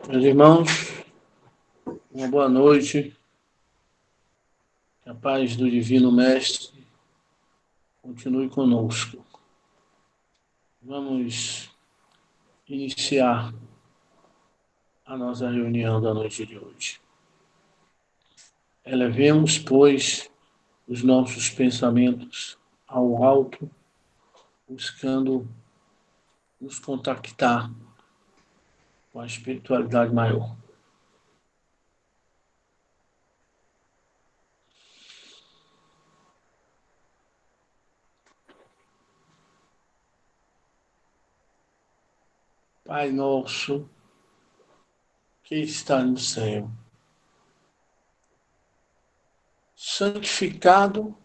Meus irmãos, uma boa noite. Que a paz do Divino Mestre continue conosco. Vamos iniciar a nossa reunião da noite de hoje. Elevemos, pois, os nossos pensamentos ao alto, buscando nos contactar com a espiritualidade maior. Pai nosso, que está no céu, santificado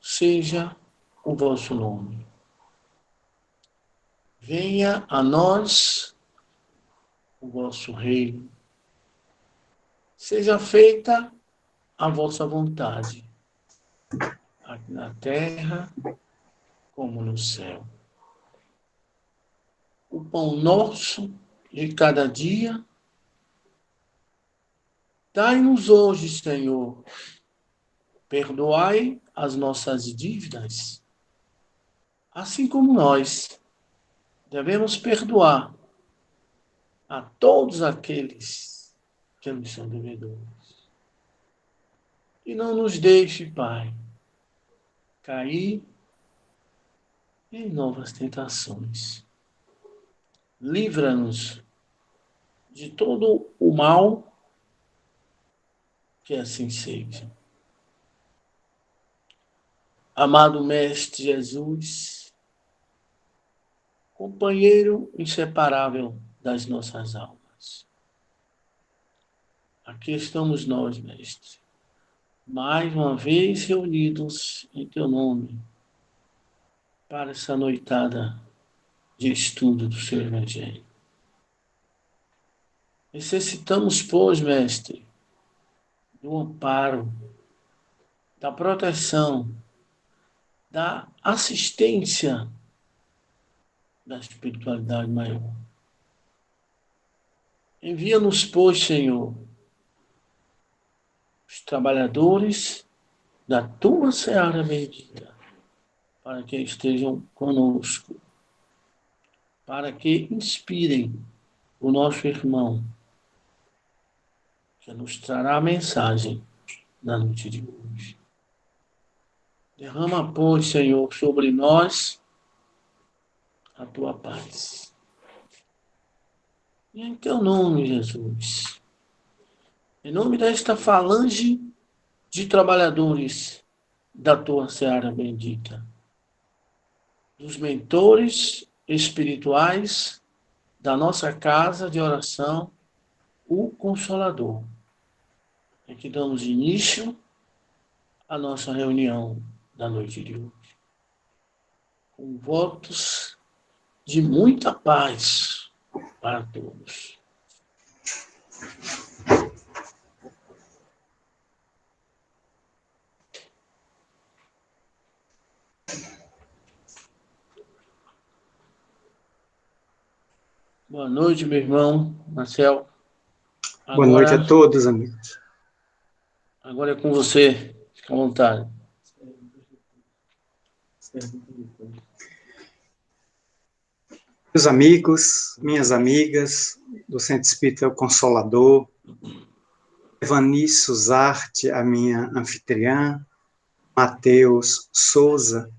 seja o vosso nome. Venha a nós o vosso reino. Seja feita a vossa vontade, aqui na terra como no céu. O pão nosso de cada dia, dai-nos hoje, Senhor. Perdoai as nossas dívidas, assim como nós devemos perdoar a todos aqueles que nos são devedores. E não nos deixe, Pai, cair em novas tentações. Livra-nos de todo o mal, que assim seja. Amado Mestre Jesus, companheiro inseparável das nossas almas. Aqui estamos nós, Mestre, mais uma vez reunidos em Teu nome, para essa noitada de estudo do Seu Evangelho. Necessitamos, pois, Mestre, do amparo, da proteção, da assistência da espiritualidade maior. Envia-nos, pois, Senhor, os trabalhadores da Tua Seara Bendita, para que estejam conosco, para que inspirem o nosso irmão, que nos trará a mensagem da noite de hoje. Derrama, pois, Senhor, sobre nós a Tua paz. E em Teu nome, Jesus, em nome desta falange de trabalhadores da Tua Seara Bendita, dos mentores espirituais da nossa casa de oração, o Consolador, é que damos início à nossa reunião da noite de hoje, com votos de muita paz para todos. Boa noite, meu irmão Marcel. Boa noite a todos, amigos. Agora é com você. Fica à vontade. Meus amigos, minhas amigas, do Centro Espírita O Consolador, Evani Suzarte, a minha anfitriã, Matheus Souza,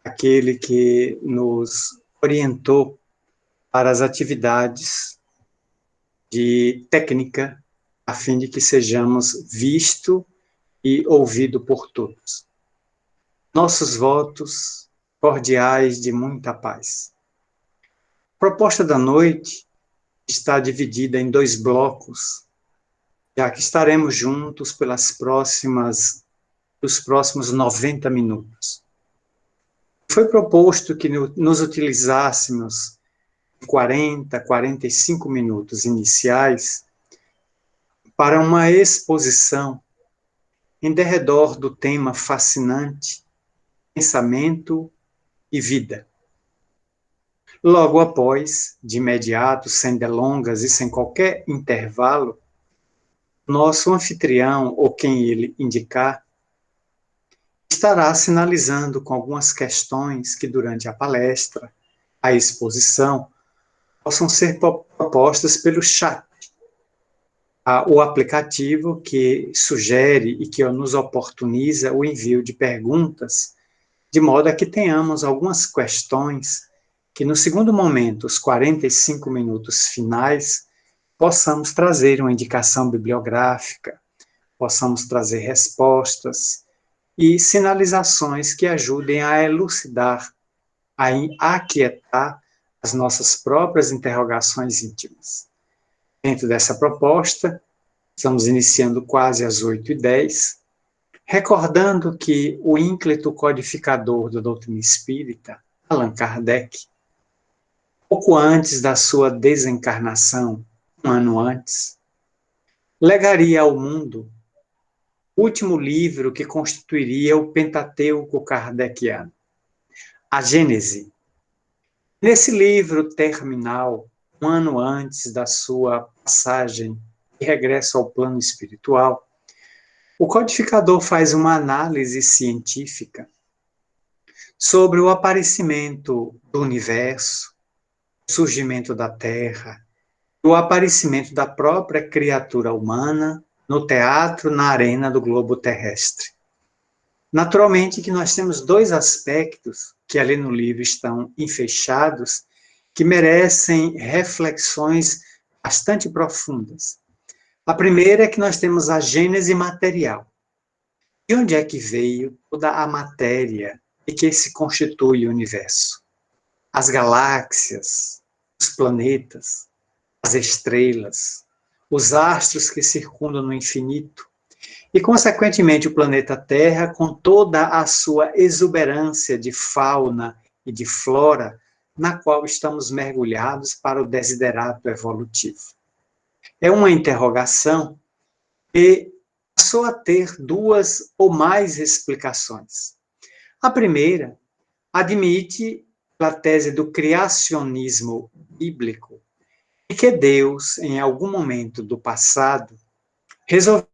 aquele que nos orientou para as atividades de técnica, a fim de que sejamos visto e ouvido por todos. Nossos votos cordiais de muita paz. A proposta da noite está dividida em 2 blocos, já que estaremos juntos os próximos 90 minutos. Foi proposto que nos utilizássemos 40, 45 minutos iniciais para uma exposição em derredor do tema fascinante, pensamento e vida. Logo após, de imediato, sem delongas e sem qualquer intervalo, nosso anfitrião, ou quem ele indicar, estará sinalizando com algumas questões que, durante a palestra, a exposição, possam ser propostas pelo chat, o aplicativo que sugere e que nos oportuniza o envio de perguntas, de modo a que tenhamos algumas questões que, no segundo momento, os 45 minutos finais, possamos trazer uma indicação bibliográfica, possamos trazer respostas e sinalizações que ajudem a elucidar, a aquietar as nossas próprias interrogações íntimas. Dentro dessa proposta, estamos iniciando quase às 8h10, recordando que o ínclito codificador da doutrina espírita, Allan Kardec, pouco antes da sua desencarnação, um ano antes, legaria ao mundo o último livro que constituiria o Pentateuco kardeciano, a Gênese. Nesse livro terminal, um ano antes da sua passagem e regresso ao plano espiritual, o codificador faz uma análise científica sobre o aparecimento do universo, o surgimento da Terra, o aparecimento da própria criatura humana no teatro, na arena do globo terrestre. Naturalmente que nós temos dois aspectos que ali no livro estão enfechados, que merecem reflexões bastante profundas. A primeira é que nós temos a gênese material. De onde é que veio toda a matéria e que se constitui o universo? As galáxias, os planetas, as estrelas, os astros que circundam no infinito, e, consequentemente, o planeta Terra, com toda a sua exuberância de fauna e de flora, na qual estamos mergulhados para o desiderato evolutivo. É uma interrogação que passou a ter duas ou mais explicações. A primeira admite a tese do criacionismo bíblico, e que Deus, em algum momento do passado, resolveu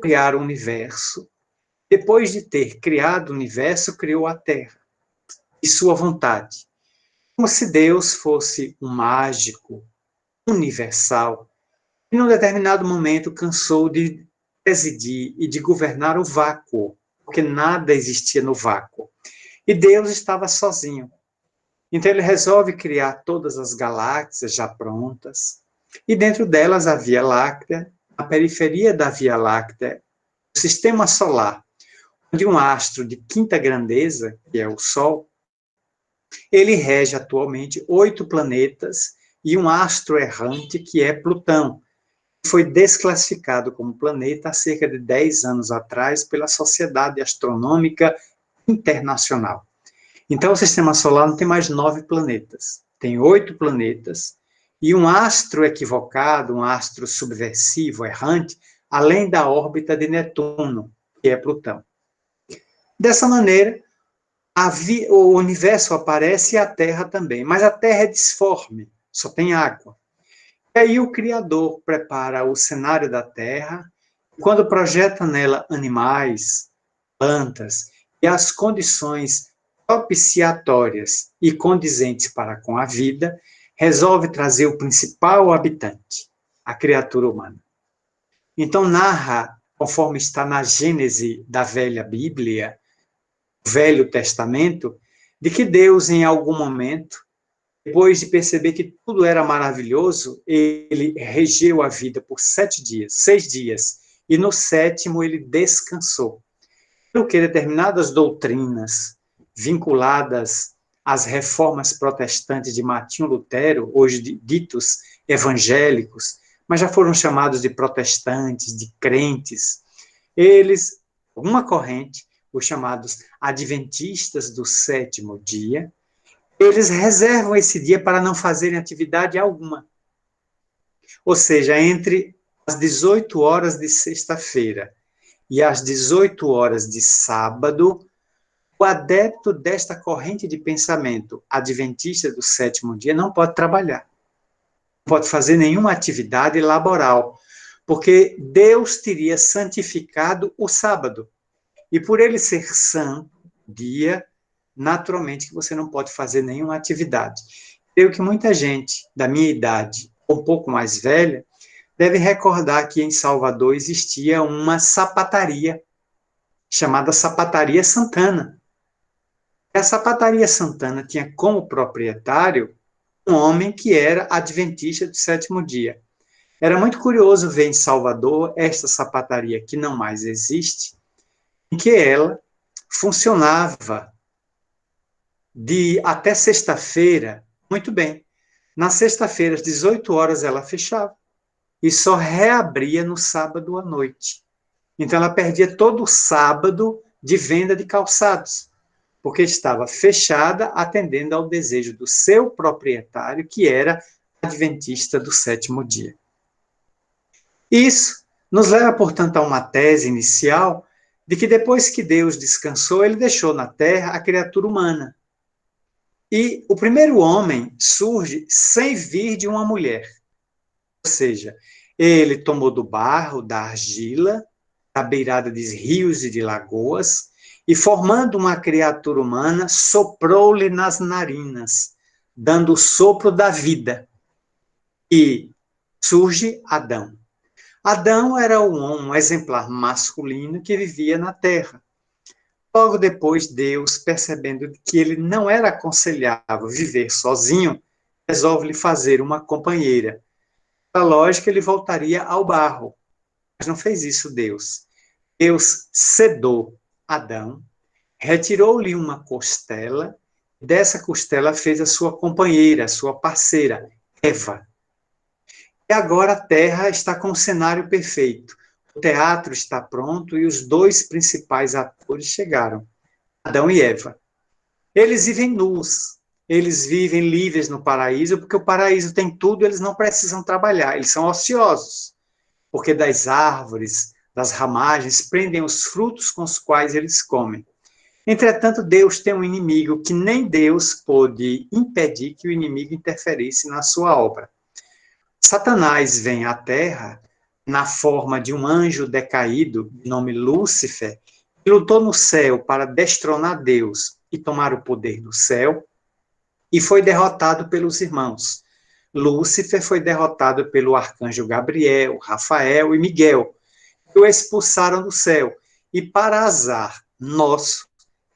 criar o universo. Depois de ter criado o universo, criou a Terra, de sua vontade. Como se Deus fosse um mágico universal, e num determinado momento cansou de presidir e de governar o vácuo, porque nada existia no vácuo. E Deus estava sozinho. Então ele resolve criar todas as galáxias já prontas, e dentro delas a Via Láctea, a periferia da Via Láctea, o sistema solar, onde um astro de quinta grandeza, que é o Sol, ele rege atualmente 8 planetas e um astro errante, que é Plutão, que foi desclassificado como planeta há cerca de 10 anos atrás pela Sociedade Astronômica Internacional. Então, o sistema solar não tem mais 9 planetas, tem 8 planetas, e um astro equivocado, um astro subversivo, errante, além da órbita de Netuno, que é Plutão. Dessa maneira, o universo aparece e a Terra também, mas a Terra é disforme, só tem água. E aí o Criador prepara o cenário da Terra, e quando projeta nela animais, plantas e as condições propiciatórias e condizentes para com a vida, resolve trazer o principal habitante, a criatura humana. Então narra, conforme está na Gênese da Velha Bíblia, Velho Testamento, de que Deus, em algum momento, depois de perceber que tudo era maravilhoso, ele regeu a vida por 7 dias, 6 dias, e no 7º ele descansou. Pelo que determinadas doutrinas vinculadas às reformas protestantes de Martinho Lutero, hoje ditos evangélicos, mas já foram chamados de protestantes, de crentes, eles, uma corrente, os chamados adventistas do 7º dia, eles reservam esse dia para não fazerem atividade alguma. Ou seja, entre as 18 horas de sexta-feira e às 18 horas de sábado, o adepto desta corrente de pensamento adventista do sétimo dia não pode trabalhar, não pode fazer nenhuma atividade laboral, porque Deus teria santificado o sábado. E por ele ser santo, dia, naturalmente que você não pode fazer nenhuma atividade. Creio que muita gente da minha idade, ou um pouco mais velha, deve recordar que em Salvador existia uma sapataria, chamada Sapataria Santana. A Sapataria Santana tinha como proprietário um homem que era adventista do sétimo dia. Era muito curioso ver em Salvador esta sapataria, que não mais existe, em que ela funcionava de até sexta-feira muito bem. Na sexta-feira, às 18 horas, ela fechava e só reabria no sábado à noite. Então, ela perdia todo o sábado de venda de calçados, porque estava fechada, atendendo ao desejo do seu proprietário, que era adventista do sétimo dia. Isso nos leva, portanto, a uma tese inicial de que depois que Deus descansou, ele deixou na terra a criatura humana. E o primeiro homem surge sem vir de uma mulher. Ou seja, ele tomou do barro, da argila, da beirada de rios e de lagoas, e formando uma criatura humana, soprou-lhe nas narinas, dando o sopro da vida. E surge Adão. Adão era um exemplar masculino que vivia na terra. Logo depois, Deus, percebendo que ele não era aconselhável viver sozinho, resolve lhe fazer uma companheira. Pela lógica, ele voltaria ao barro. Mas não fez isso Deus. Deus sedou Adão, retirou-lhe uma costela, e dessa costela fez a sua companheira, a sua parceira, Eva. E agora a Terra está com o cenário perfeito. O teatro está pronto e os dois principais atores chegaram, Adão e Eva. Eles vivem nus, eles vivem livres no paraíso, porque o paraíso tem tudo, eles não precisam trabalhar, eles são ociosos, porque das árvores, das ramagens, prendem os frutos com os quais eles comem. Entretanto, Deus tem um inimigo que nem Deus pôde impedir que o inimigo interferisse na sua obra. Satanás vem à Terra na forma de um anjo decaído, de nome Lúcifer, que lutou no céu para destronar Deus e tomar o poder do céu, e foi derrotado pelos irmãos. Lúcifer foi derrotado pelo arcanjo Gabriel, Rafael e Miguel, que o expulsaram do céu. E para azar nosso,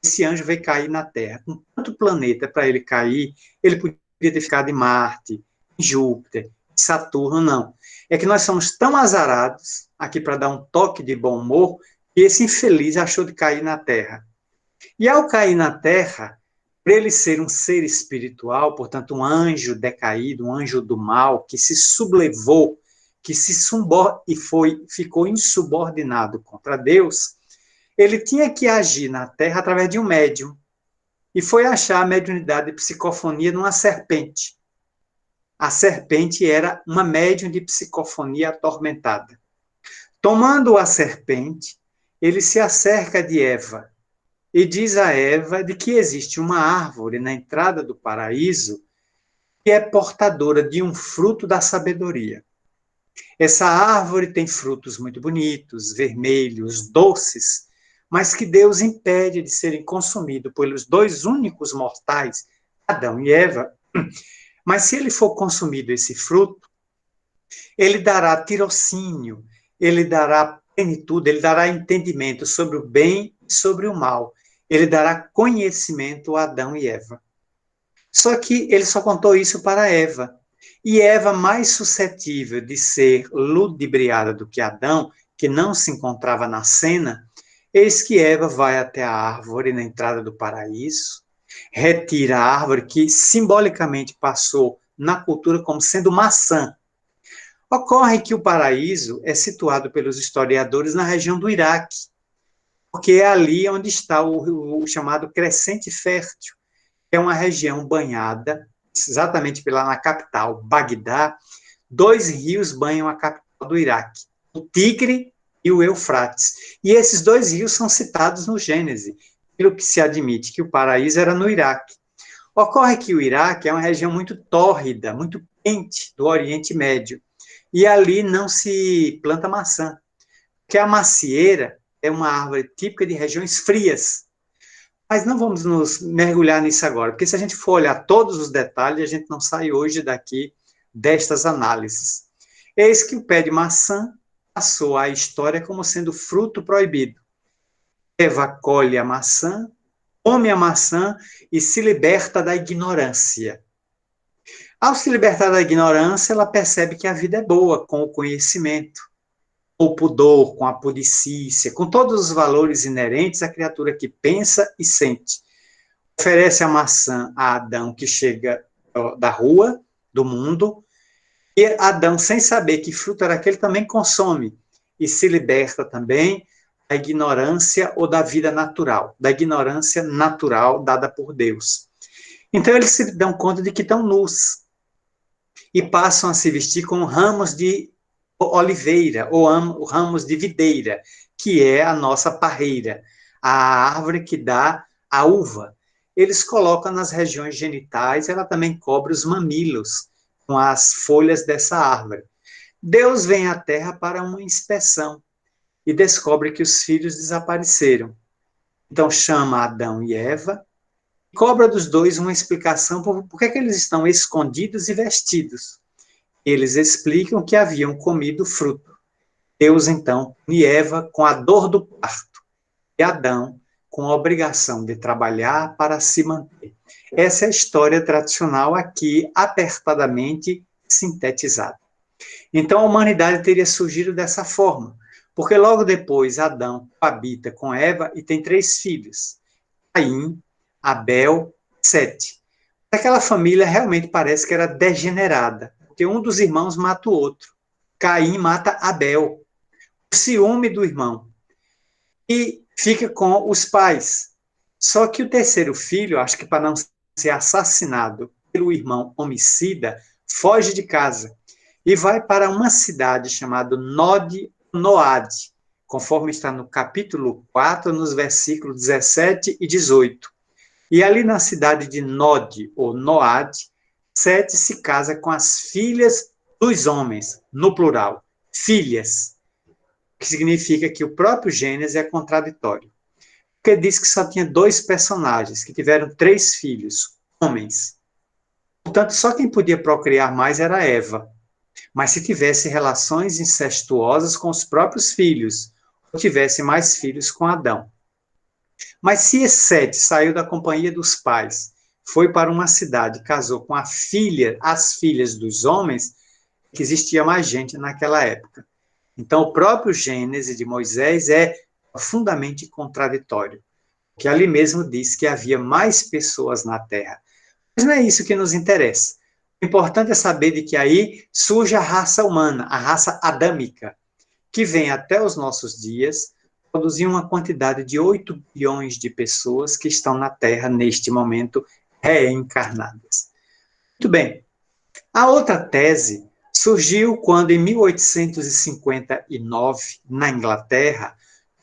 esse anjo veio cair na Terra. Com tanto planeta para ele cair, ele podia ter ficado em Marte, em Júpiter, em Saturno, não. É que nós somos tão azarados, aqui para dar um toque de bom humor, que esse infeliz achou de cair na Terra. E ao cair na Terra, por ele ser um ser espiritual, portanto um anjo decaído, um anjo do mal, que se sublevou, que ficou insubordinado contra Deus, ele tinha que agir na Terra através de um médium. E foi achar a mediunidade de psicofonia numa serpente. A serpente era uma médium de psicofonia atormentada. Tomando a serpente, ele se acerca de Eva e diz a Eva de que existe uma árvore na entrada do paraíso que é portadora de um fruto da sabedoria. Essa árvore tem frutos muito bonitos, vermelhos, doces, mas que Deus impede de serem consumidos pelos dois únicos mortais, Adão e Eva. Mas se ele for consumido esse fruto, ele dará tirocínio, ele dará plenitude, ele dará entendimento sobre o bem e sobre o mal. Ele dará conhecimento a Adão e Eva. Só que ele só contou isso para Eva. E Eva, mais suscetível de ser ludibriada do que Adão, que não se encontrava na cena, eis que Eva vai até a árvore na entrada do paraíso, retira a árvore que simbolicamente passou na cultura como sendo maçã. Ocorre que o paraíso é situado pelos historiadores na região do Iraque, porque é ali onde está o chamado Crescente Fértil, que é uma região banhada, exatamente na capital, Bagdá. Dois rios banham a capital do Iraque, o Tigre e o Eufrates. E esses dois rios são citados no Gênesis. pelo que se admite que o paraíso era no Iraque. Ocorre que o Iraque é uma região muito tórrida, muito quente do Oriente Médio, e ali não se planta maçã, porque a macieira é uma árvore típica de regiões frias. Mas não vamos nos mergulhar nisso agora, porque se a gente for olhar todos os detalhes, a gente não sai hoje daqui destas análises. Eis que o pé de maçã passou à história como sendo fruto proibido. Eva colhe a maçã, come a maçã e se liberta da ignorância. Ao se libertar da ignorância, ela percebe que a vida é boa com o conhecimento, com o pudor, com a pudicícia, com todos os valores inerentes à criatura que pensa e sente. Oferece a maçã a Adão, que chega da rua, do mundo, e Adão, sem saber que fruto era aquele, também consome e se liberta também da ignorância ou da vida natural, da ignorância natural dada por Deus. Então eles se dão conta de que estão nus e passam a se vestir com ramos de oliveira ou ramos de videira, que é a nossa parreira, a árvore que dá a uva. Eles colocam nas regiões genitais, ela também cobre os mamilos com as folhas dessa árvore. Deus vem à terra para uma inspeção e descobre que os filhos desapareceram. Então chama Adão e Eva, cobra dos dois uma explicação por que eles estão escondidos e vestidos. Eles explicam que haviam comido fruto. Deus, então, pune Eva com a dor do parto e Adão com a obrigação de trabalhar para se manter. Essa é a história tradicional aqui, apertadamente sintetizada. Então, a humanidade teria surgido dessa forma, porque logo depois Adão habita com Eva e tem 3 filhos, Caim, Abel e Sete. Aquela família realmente parece que era degenerada, porque um dos irmãos mata o outro. Caim mata Abel, o ciúme do irmão, e fica com os pais. Só que o terceiro filho, acho que para não ser assassinado pelo irmão homicida, foge de casa e vai para uma cidade chamada Noad, conforme está no capítulo 4, nos versículos 17 e 18. E ali na cidade de Nod, ou Noad, Sete se casa com as filhas dos homens, no plural, filhas, que significa que o próprio Gênesis é contraditório. Porque diz que só tinha 2 personagens, que tiveram 3 filhos, homens. Portanto, só quem podia procriar mais era Eva. Mas se tivesse relações incestuosas com os próprios filhos, ou tivesse mais filhos com Adão. Mas se Sete saiu da companhia dos pais, foi para uma cidade, casou com as filhas dos homens, que existia mais gente naquela época. Então, o próprio Gênesis de Moisés é profundamente contraditório, que ali mesmo diz que havia mais pessoas na Terra. Mas não é isso que nos interessa. O importante é saber de que aí surge a raça humana, a raça adâmica, que vem até os nossos dias, produzir uma quantidade de 8 bilhões de pessoas que estão na Terra neste momento reencarnadas. Muito bem. A outra tese surgiu quando, em 1859, na Inglaterra,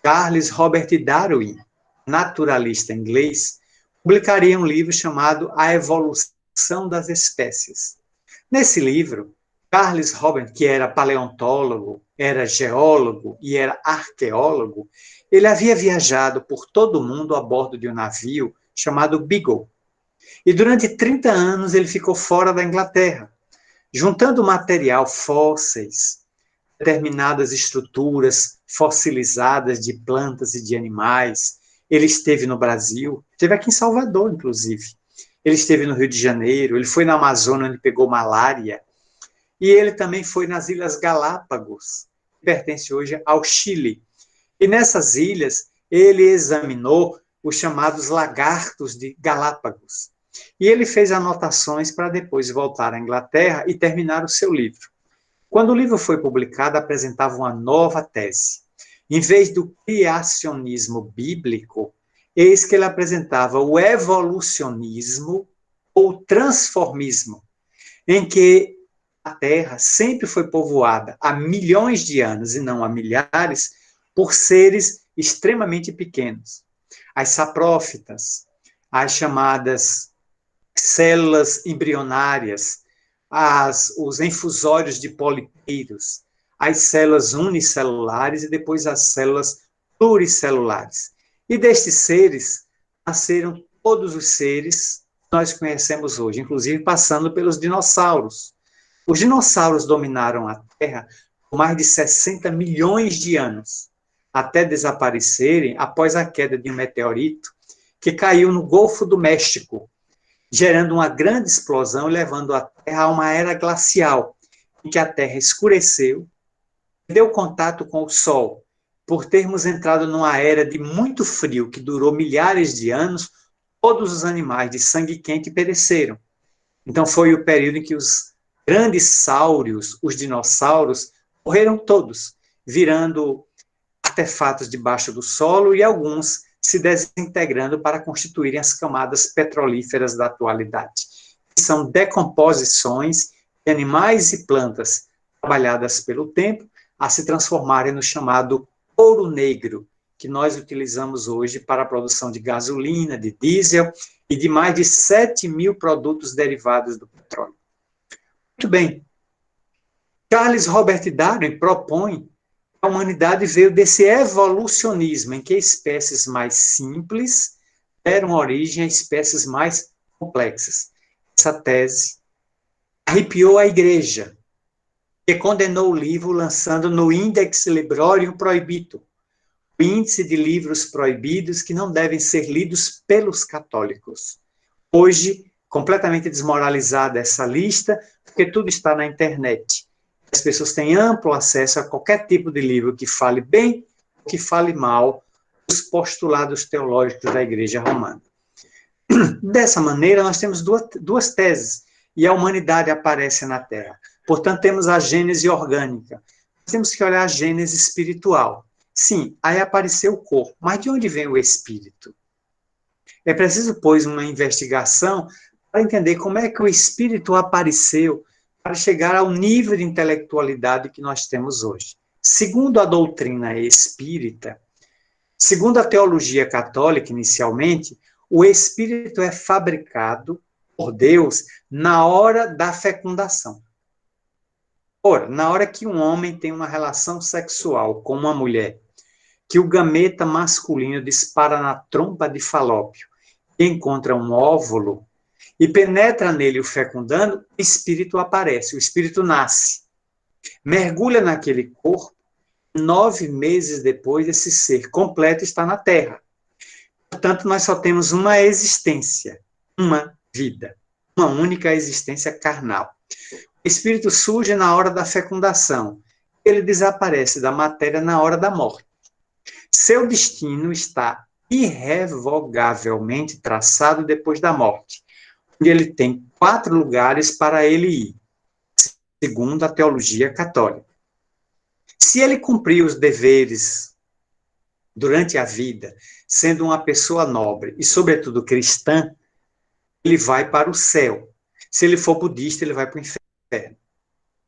Charles Robert Darwin, naturalista inglês, publicaria um livro chamado A Evolução das Espécies. Nesse livro, Charles Robert, que era paleontólogo, era geólogo e era arqueólogo, ele havia viajado por todo o mundo a bordo de um navio chamado Beagle. E durante 30 anos ele ficou fora da Inglaterra, juntando material, fósseis, determinadas estruturas fossilizadas de plantas e de animais. Ele esteve no Brasil, esteve aqui em Salvador, inclusive. Ele esteve no Rio de Janeiro, ele foi na Amazônia, onde pegou malária. E ele também foi nas Ilhas Galápagos, que pertence hoje ao Chile. E nessas ilhas, ele examinou os chamados lagartos de Galápagos. E ele fez anotações para depois voltar à Inglaterra e terminar o seu livro. Quando o livro foi publicado, apresentava uma nova tese. Em vez do criacionismo bíblico, eis que ele apresentava o evolucionismo ou transformismo, em que a Terra sempre foi povoada há milhões de anos, e não há milhares, por seres extremamente pequenos. as saprófitas, as chamadas células embrionárias, os infusórios de polipeiros, as células unicelulares e depois as células pluricelulares. E destes seres nasceram todos os seres que nós conhecemos hoje, inclusive passando pelos dinossauros. Os dinossauros dominaram a Terra por mais de 60 milhões de anos, até desaparecerem após a queda de um meteorito que caiu no Golfo do México, gerando uma grande explosão e levando a Terra a uma era glacial, em que a Terra escureceu, perdeu contato com o Sol. Por termos entrado numa era de muito frio, que durou milhares de anos, todos os animais de sangue quente pereceram. Então foi o período em que os grandes sáurios, os dinossauros, morreram todos, virando artefatos debaixo do solo e alguns se desintegrando para constituírem as camadas petrolíferas da atualidade. São decomposições de animais e plantas trabalhadas pelo tempo a se transformarem no chamado ouro negro, que nós utilizamos hoje para a produção de gasolina, de diesel e de mais de 7 mil produtos derivados do petróleo. Muito bem. Charles Robert Darwin propõe que a humanidade veio desse evolucionismo, em que espécies mais simples deram origem a espécies mais complexas. Essa tese arrepiou a Igreja, que condenou o livro lançando no Index Librorum Prohibito, o índice de livros proibidos que não devem ser lidos pelos católicos. Hoje, completamente desmoralizada essa lista, porque tudo está na internet. As pessoas têm amplo acesso a qualquer tipo de livro que fale bem ou que fale mal dos postulados teológicos da Igreja Romana. Dessa maneira, nós temos duas teses, e a humanidade aparece na Terra. Portanto, temos a gênese orgânica. Nós temos que olhar a gênese espiritual. Sim, aí apareceu o corpo, mas de onde vem o espírito? É preciso, pois, uma investigação para entender como é que o espírito apareceu para chegar ao nível de intelectualidade que nós temos hoje. Segundo a doutrina espírita, segundo a teologia católica, inicialmente, o espírito é fabricado por Deus na hora da fecundação. Ora, na hora que um homem tem uma relação sexual com uma mulher, que o gameta masculino dispara na trompa de Falópio e encontra um óvulo e penetra nele o fecundando, o espírito aparece, o espírito nasce, mergulha naquele corpo, 9 meses depois esse ser completo está na Terra. Portanto, nós só temos uma existência, uma vida, uma única existência carnal. O espírito surge na hora da fecundação, ele desaparece da matéria na hora da morte. Seu destino está irrevogavelmente traçado depois da morte, onde ele tem 4 lugares para ele ir, segundo a teologia católica. Se ele cumprir os deveres durante a vida, sendo uma pessoa nobre e, sobretudo, cristã, ele vai para o céu. Se ele for budista, ele vai para o inferno.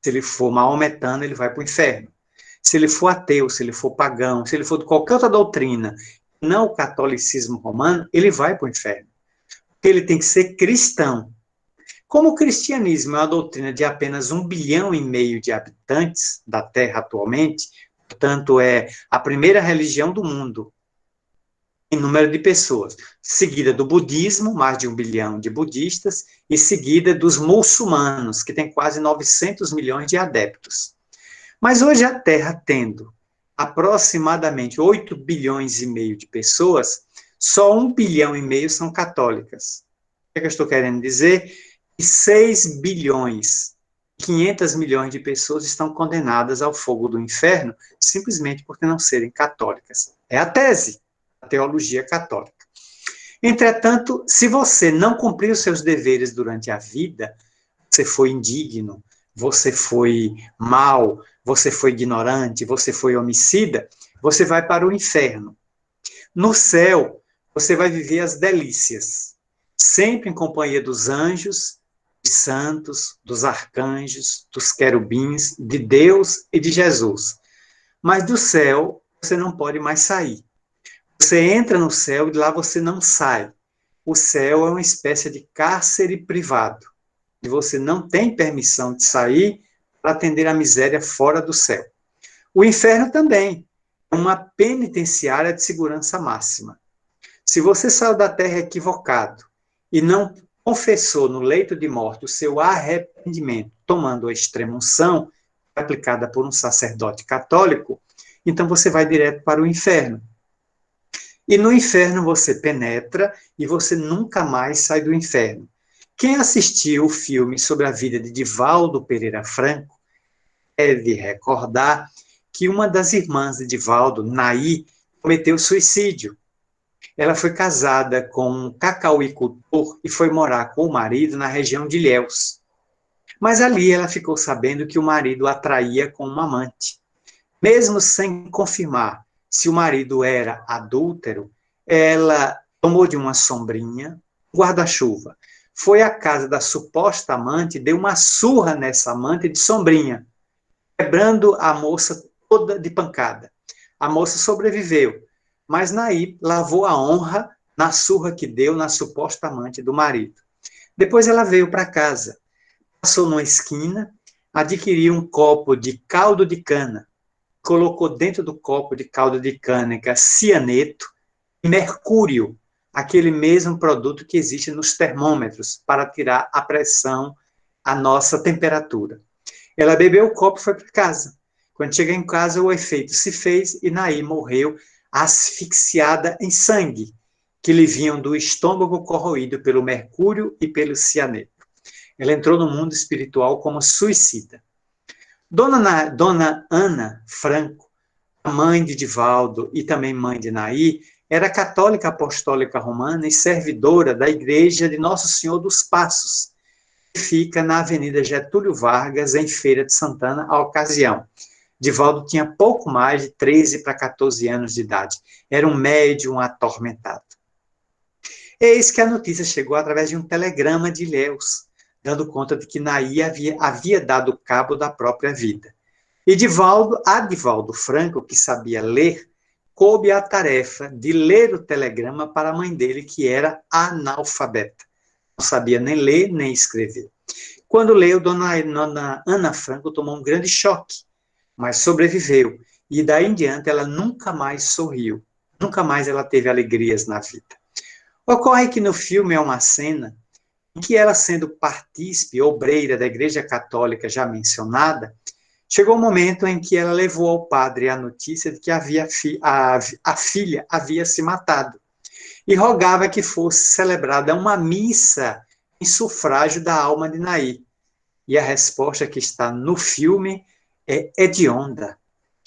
Se ele for maometano, ele vai para o inferno. Se ele for ateu, se ele for pagão, se ele for de qualquer outra doutrina, não o catolicismo romano, ele vai para o inferno. Porque ele tem que ser cristão. Como o cristianismo é uma doutrina de apenas 1,5 bilhão de habitantes da Terra atualmente, portanto é a primeira religião do mundo em número de pessoas, seguida do budismo, mais de 1 bilhão de budistas, e seguida dos muçulmanos, que tem quase 900 milhões de adeptos. Mas hoje a Terra, tendo aproximadamente 8,5 bilhões de pessoas, só 1,5 bilhão são católicas. O que eu estou querendo dizer? Que 6 bilhões, 500 milhões de pessoas estão condenadas ao fogo do inferno, simplesmente por não serem católicas. É a tese da teologia católica. Entretanto, se você não cumprir os seus deveres durante a vida, você foi indigno, você foi mau, você foi ignorante, você foi homicida, você vai para o inferno. No céu, você vai viver as delícias, sempre em companhia dos anjos, dos santos, dos arcanjos, dos querubins, de Deus e de Jesus. Mas do céu, você não pode mais sair. Você entra no céu e de lá você não sai. O céu é uma espécie de cárcere privado, e você não tem permissão de sair para atender a miséria fora do céu. O inferno também é uma penitenciária de segurança máxima. Se você saiu da terra equivocado e não confessou no leito de morte o seu arrependimento, tomando a extrema-unção aplicada por um sacerdote católico, então você vai direto para o inferno. E no inferno você penetra e você nunca mais sai do inferno. Quem assistiu o filme sobre a vida de Divaldo Pereira Franco deve recordar que uma das irmãs de Divaldo, Naí, cometeu suicídio. Ela foi casada com um cacauicultor e foi morar com o marido na região de Ilhéus. Mas ali ela ficou sabendo que o marido a traía com uma amante. Mesmo sem confirmar se o marido era adúltero, ela tomou de uma sombrinha, um guarda-chuva, foi à casa da suposta amante, deu uma surra nessa amante de sombrinha, quebrando a moça toda de pancada. A moça sobreviveu, mas Naí lavou a honra na surra que deu na suposta amante do marido. Depois ela veio para casa, passou numa esquina, adquiriu um copo de caldo de cana, colocou dentro do copo de caldo de cana cianeto e mercúrio, aquele mesmo produto que existe nos termômetros para tirar a pressão, a nossa temperatura. Ela bebeu o copo e foi para casa. Quando chega em casa, o efeito se fez e Naí morreu asfixiada em sangue, que lhe vinham do estômago corroído pelo mercúrio e pelo cianeto. Ela entrou no mundo espiritual como suicida. Dona Ana Franco, a mãe de Divaldo e também mãe de Naí, era católica apostólica romana e servidora da igreja de Nosso Senhor dos Passos, que fica na Avenida Getúlio Vargas, em Feira de Santana, à ocasião. Divaldo tinha pouco mais de 13 para 14 anos de idade. Era um médium atormentado. Eis que a notícia chegou através de um telegrama de Ilhéus, dando conta de que Naí havia dado cabo da própria vida. E Divaldo Franco, que sabia ler, coube a tarefa de ler o telegrama para a mãe dele, que era analfabeta. Não sabia nem ler nem escrever. Quando leu, Dona Ana Franco tomou um grande choque, mas sobreviveu. E daí em diante ela nunca mais sorriu. Nunca mais ela teve alegrias na vida. Ocorre que no filme é uma cena em que ela, sendo partícipe, obreira da Igreja Católica já mencionada, chegou o um momento em que ela levou ao padre a notícia de que a filha havia se matado e rogava que fosse celebrada uma missa em sufrágio da alma de Naí. E a resposta que está no filme é hedionda,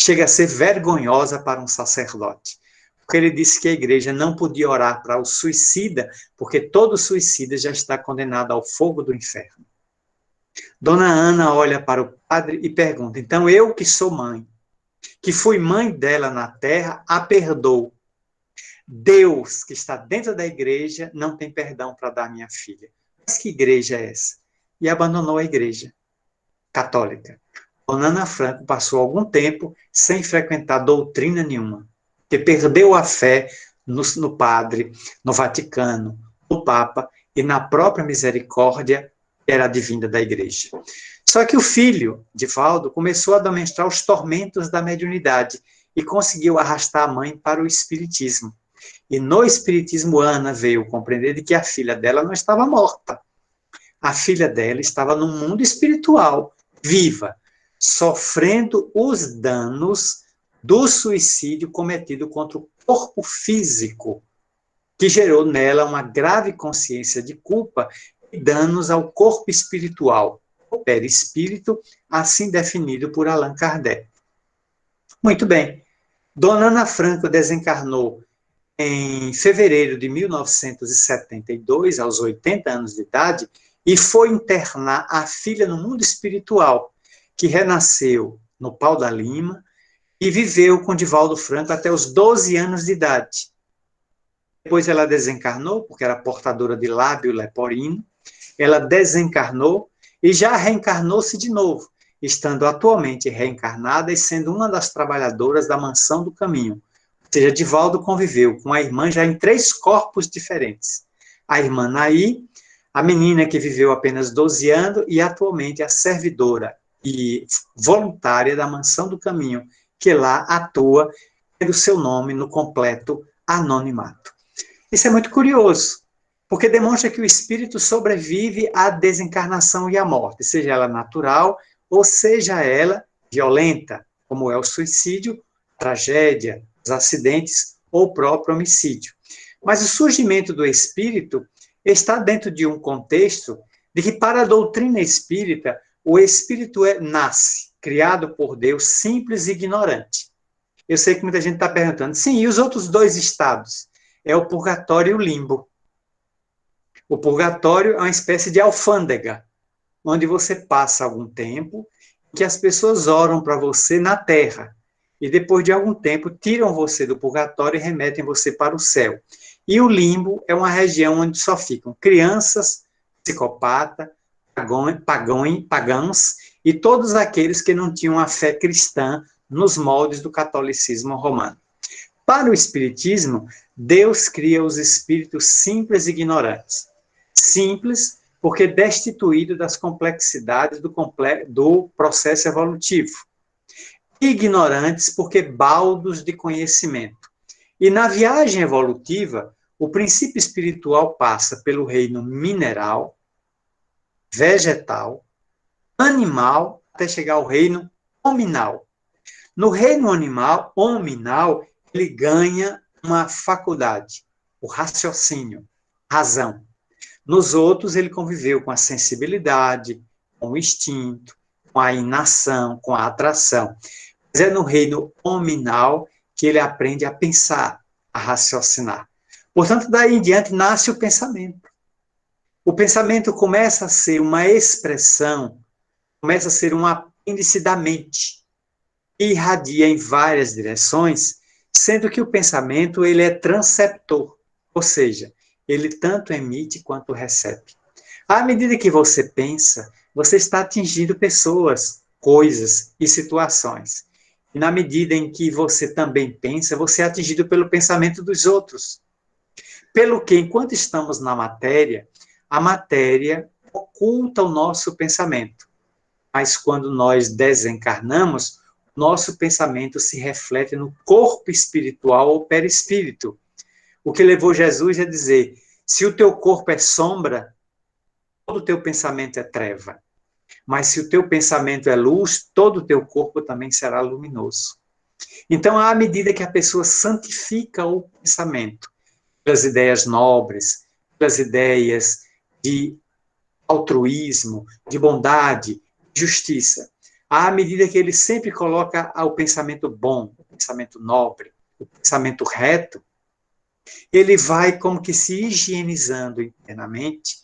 chega a ser vergonhosa para um sacerdote. Porque ele disse que a igreja não podia orar para o suicida, porque todo suicida já está condenado ao fogo do inferno. Dona Ana olha para o padre e pergunta: então eu que sou mãe, que fui mãe dela na terra, a perdoo. Deus, que está dentro da igreja, não tem perdão para dar à minha filha. Mas que igreja é essa? E abandonou a igreja católica. Dona Ana Franco passou algum tempo sem frequentar doutrina nenhuma, que perdeu a fé no padre, no Vaticano, no Papa e na própria misericórdia que era advinda da igreja. Só que o filho, Divaldo, começou a demonstrar os tormentos da mediunidade e conseguiu arrastar a mãe para o espiritismo. E no espiritismo, Ana veio compreender de que a filha dela não estava morta. A filha dela estava no mundo espiritual, viva, sofrendo os danos do suicídio cometido contra o corpo físico, que gerou nela uma grave consciência de culpa e danos ao corpo espiritual, o perispírito, assim definido por Allan Kardec. Muito bem. Dona Ana Franco desencarnou em fevereiro de 1972, aos 80 anos de idade, e foi internar a filha no mundo espiritual, que renasceu no Pau da Lima e viveu com Divaldo Franco até os 12 anos de idade. Depois ela desencarnou, porque era portadora de lábio leporino, ela desencarnou e já reencarnou-se de novo, estando atualmente reencarnada e sendo uma das trabalhadoras da Mansão do Caminho, seja, Divaldo conviveu com a irmã já em 3 corpos diferentes. A irmã Naí, a menina que viveu apenas 12 anos e atualmente a servidora e voluntária da Mansão do Caminho, que lá atua tendo seu nome no completo anonimato. Isso é muito curioso, porque demonstra que o espírito sobrevive à desencarnação e à morte, seja ela natural ou seja ela violenta, como é o suicídio, a tragédia, os acidentes ou o próprio homicídio. Mas o surgimento do espírito está dentro de um contexto de que, para a doutrina espírita, o espírito nasce, criado por Deus, simples e ignorante. Eu sei que muita gente está perguntando, sim, e os outros 2 estados? É o purgatório e o limbo. O purgatório é uma espécie de alfândega, onde você passa algum tempo, que as pessoas oram para você na terra, e depois de algum tempo tiram você do purgatório e remetem você para o céu. E o limbo é uma região onde só ficam crianças, psicopatas, pagãos e todos aqueles que não tinham a fé cristã nos moldes do catolicismo romano. Para o espiritismo, Deus cria os espíritos simples e ignorantes. Simples, porque destituído das complexidades do processo evolutivo. Ignorantes, porque baldos de conhecimento. E na viagem evolutiva, o princípio espiritual passa pelo reino mineral, vegetal, animal, até chegar ao reino hominal. No reino animal, hominal, ele ganha uma faculdade, o raciocínio, razão. Nos outros, ele conviveu com a sensibilidade, com o instinto, com a inação, com a atração. Mas é no reino hominal que ele aprende a pensar, a raciocinar. Portanto, daí em diante nasce o pensamento. O pensamento começa a ser uma expressão, começa a ser um apêndice da mente, que irradia em várias direções, sendo que o pensamento ele é transceptor, ou seja, ele tanto emite quanto recebe. À medida que você pensa, você está atingindo pessoas, coisas e situações. E na medida em que você também pensa, você é atingido pelo pensamento dos outros. Pelo que, enquanto estamos na matéria, a matéria oculta o nosso pensamento. Mas quando nós desencarnamos, nosso pensamento se reflete no corpo espiritual ou perispírito. O que levou Jesus a dizer, se o teu corpo é sombra, todo o teu pensamento é treva. Mas se o teu pensamento é luz, todo o teu corpo também será luminoso. Então, à medida que a pessoa santifica o pensamento, pelas ideias nobres, pelas ideias de altruísmo, de bondade, de justiça, à medida que ele sempre coloca o pensamento bom, o pensamento nobre, o pensamento reto, ele vai como que se higienizando internamente,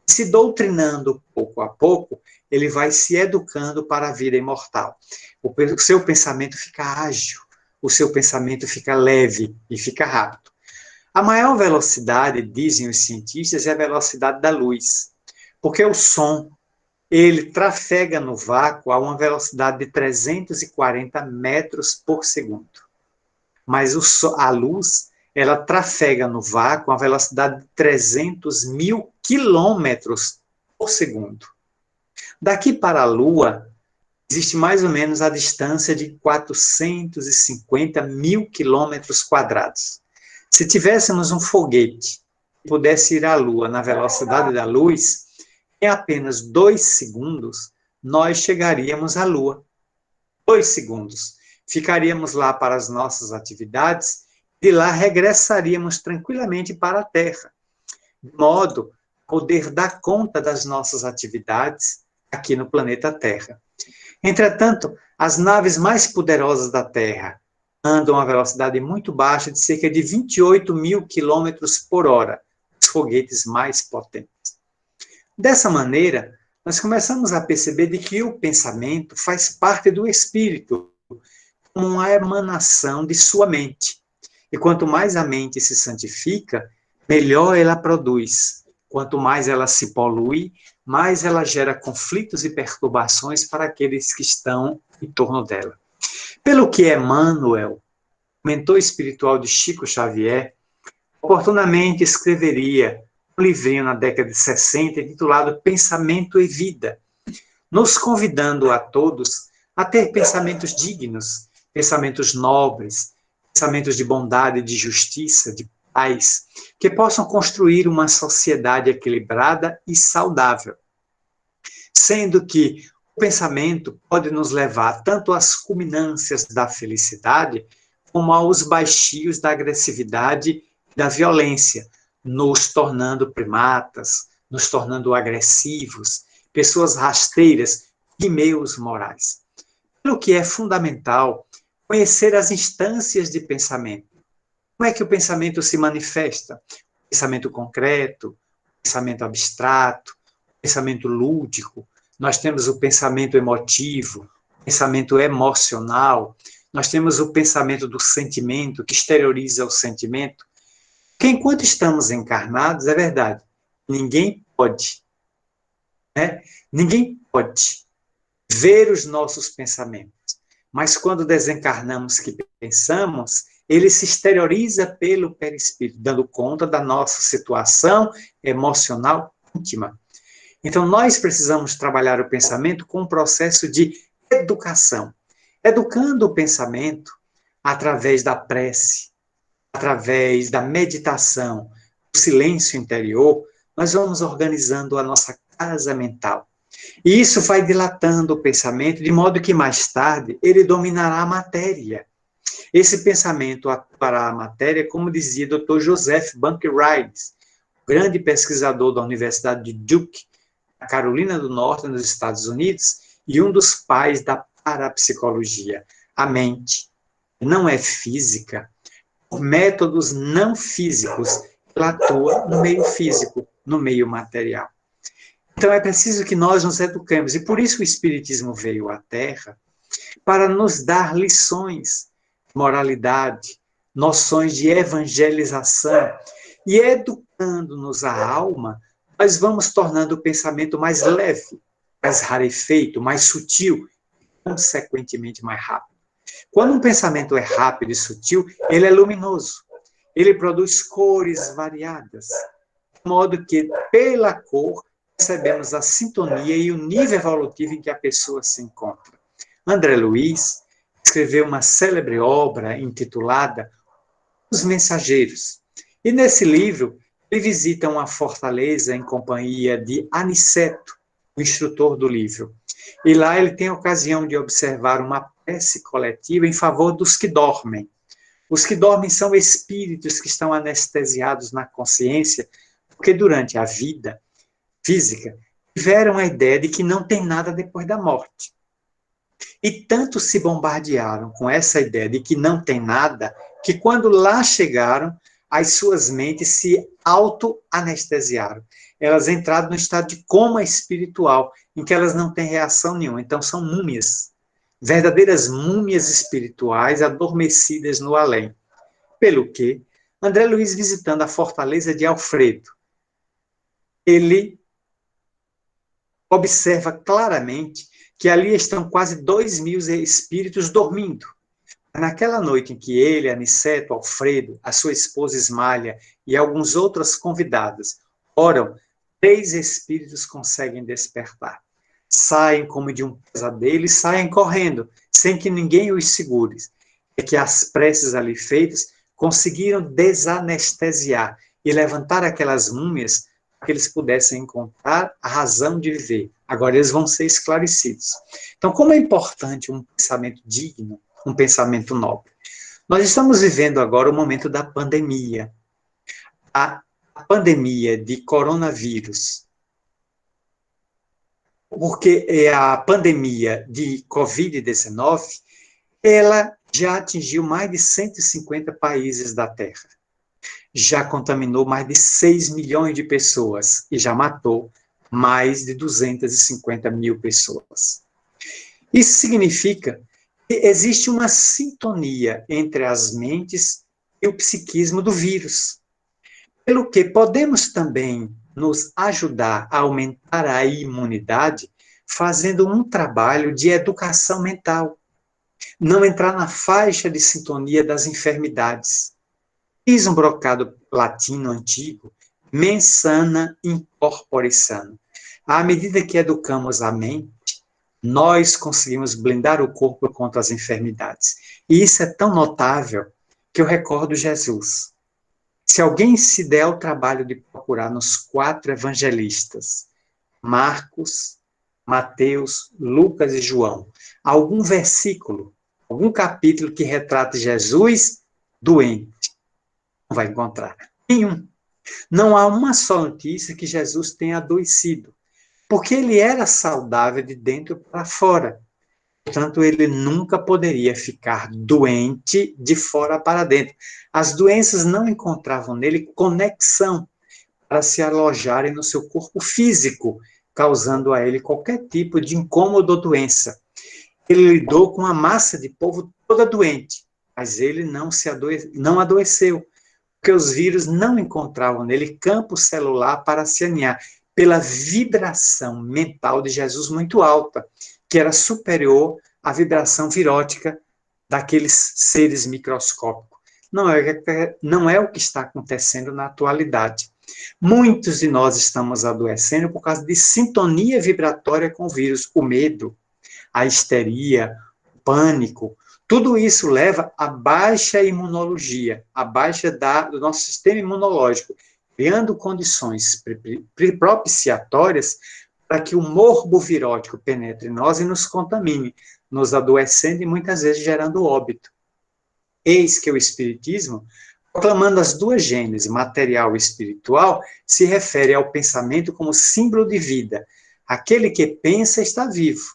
se doutrinando pouco a pouco, ele vai se educando para a vida imortal. O seu pensamento fica ágil, o seu pensamento fica leve e fica rápido. A maior velocidade, dizem os cientistas, é a velocidade da luz, porque o som, ele trafega no vácuo a uma velocidade de 340 metros por segundo. Mas a luz, ela trafega no vácuo a velocidade de 300 mil quilômetros por segundo. Daqui para a Lua, existe mais ou menos a distância de 450 mil quilômetros quadrados. Se tivéssemos um foguete que pudesse ir à Lua na velocidade da luz, em apenas 2 segundos, nós chegaríamos à Lua. 2 segundos. Ficaríamos lá para as nossas atividades, de lá regressaríamos tranquilamente para a Terra, de modo a poder dar conta das nossas atividades aqui no planeta Terra. Entretanto, as naves mais poderosas da Terra andam a velocidade muito baixa, de cerca de 28 mil quilômetros por hora, os foguetes mais potentes. Dessa maneira, nós começamos a perceber de que o pensamento faz parte do espírito, como uma emanação de sua mente. E quanto mais a mente se santifica, melhor ela produz. Quanto mais ela se polui, mais ela gera conflitos e perturbações para aqueles que estão em torno dela. Pelo que Emmanuel, mentor espiritual de Chico Xavier, oportunamente escreveria um livrinho na década de 60 intitulado Pensamento e Vida, nos convidando a todos a ter pensamentos dignos, pensamentos nobres, pensamentos de bondade, de justiça, de paz, que possam construir uma sociedade equilibrada e saudável. Sendo que o pensamento pode nos levar tanto às culminâncias da felicidade, como aos baixios da agressividade e da violência, nos tornando primatas, nos tornando agressivos, pessoas rasteiras e meios morais. Pelo que é fundamental conhecer as instâncias de pensamento. Como é que o pensamento se manifesta? Pensamento concreto, pensamento abstrato, pensamento lúdico. Nós temos o pensamento emotivo, pensamento emocional. Nós temos o pensamento do sentimento, que exterioriza o sentimento. Porque enquanto estamos encarnados, é verdade, ninguém pode, né? Ninguém pode ver os nossos pensamentos. Mas quando desencarnamos que pensamos, ele se exterioriza pelo perispírito, dando conta da nossa situação emocional íntima. Então, nós precisamos trabalhar o pensamento com um processo de educação. Educando o pensamento através da prece, através da meditação, do silêncio interior, nós vamos organizando a nossa casa mental. E isso vai dilatando o pensamento, de modo que mais tarde ele dominará a matéria. Esse pensamento atuará a matéria, como dizia Dr. Joseph Bank-Rides, grande pesquisador da Universidade de Duke, na Carolina do Norte, nos Estados Unidos, e um dos pais da parapsicologia. A mente não é física. Por métodos não físicos, ela atua no meio físico, no meio material. Então é preciso que nós nos eduquemos, e por isso o Espiritismo veio à Terra, para nos dar lições de moralidade, noções de evangelização, e educando-nos a alma, nós vamos tornando o pensamento mais leve, mais rarefeito, mais sutil, e consequentemente mais rápido. Quando um pensamento é rápido e sutil, ele é luminoso, ele produz cores variadas, de modo que, pela cor, percebemos a sintonia e o nível evolutivo em que a pessoa se encontra. André Luiz escreveu uma célebre obra intitulada Os Mensageiros. E nesse livro, ele visita uma fortaleza em companhia de Aniceto, o instrutor do livro. E lá ele tem a ocasião de observar uma prece coletiva em favor dos que dormem. Os que dormem são espíritos que estão anestesiados na consciência, porque durante a vida física, tiveram a ideia de que não tem nada depois da morte. E tanto se bombardearam com essa ideia de que não tem nada, que quando lá chegaram, as suas mentes se auto-anestesiaram. Elas entraram no estado de coma espiritual, em que elas não têm reação nenhuma. Então são múmias, verdadeiras múmias espirituais adormecidas no além. Pelo que, André Luiz, visitando a fortaleza de Alfredo, ele observa claramente que ali estão quase 2.000 espíritos dormindo. Naquela noite em que ele, Aniceto, Alfredo, a sua esposa Ismália e alguns outros convidados oram, 3 espíritos conseguem despertar. Saem como de um pesadelo e saem correndo, sem que ninguém os segure. É que as preces ali feitas conseguiram desanestesiar e levantar aquelas múmias para que eles pudessem encontrar a razão de viver. Agora eles vão ser esclarecidos. Então, como é importante um pensamento digno, um pensamento nobre? Nós estamos vivendo agora o momento da pandemia. A pandemia de coronavírus, porque a pandemia de Covid-19, ela já atingiu mais de 150 países da Terra. Já contaminou mais de 6 milhões de pessoas e já matou mais de 250 mil pessoas. Isso significa que existe uma sintonia entre as mentes e o psiquismo do vírus, pelo que podemos também nos ajudar a aumentar a imunidade fazendo um trabalho de educação mental. não entrar na faixa de sintonia das enfermidades. Diz um brocado latino antigo, mens sana in corpore sano. À medida que educamos a mente, nós conseguimos blindar o corpo contra as enfermidades. E isso é tão notável que eu recordo Jesus. Se alguém se der ao trabalho de procurar nos 4 evangelistas, Marcos, Mateus, Lucas e João, algum versículo, algum capítulo que retrate Jesus doente, não vai encontrar nenhum. Não há uma só notícia que Jesus tenha adoecido, porque ele era saudável de dentro para fora. Portanto, ele nunca poderia ficar doente de fora para dentro. As doenças não encontravam nele conexão para se alojarem no seu corpo físico, causando a ele qualquer tipo de incômodo ou doença. Ele lidou com a massa de povo toda doente, mas ele não adoeceu, porque os vírus não encontravam nele campo celular para se aninhar, pela vibração mental de Jesus muito alta, que era superior à vibração virótica daqueles seres microscópicos. Não é o que está acontecendo na atualidade. Muitos de nós estamos adoecendo por causa de sintonia vibratória com o vírus, o medo, a histeria, o pânico. Tudo isso leva a baixa imunologia, a baixa do nosso sistema imunológico, criando condições propiciatórias para que o morbo virótico penetre em nós e nos contamine, nos adoecendo e muitas vezes gerando óbito. Eis que o Espiritismo, proclamando as duas gêneses, material e espiritual, se refere ao pensamento como símbolo de vida. Aquele que pensa está vivo,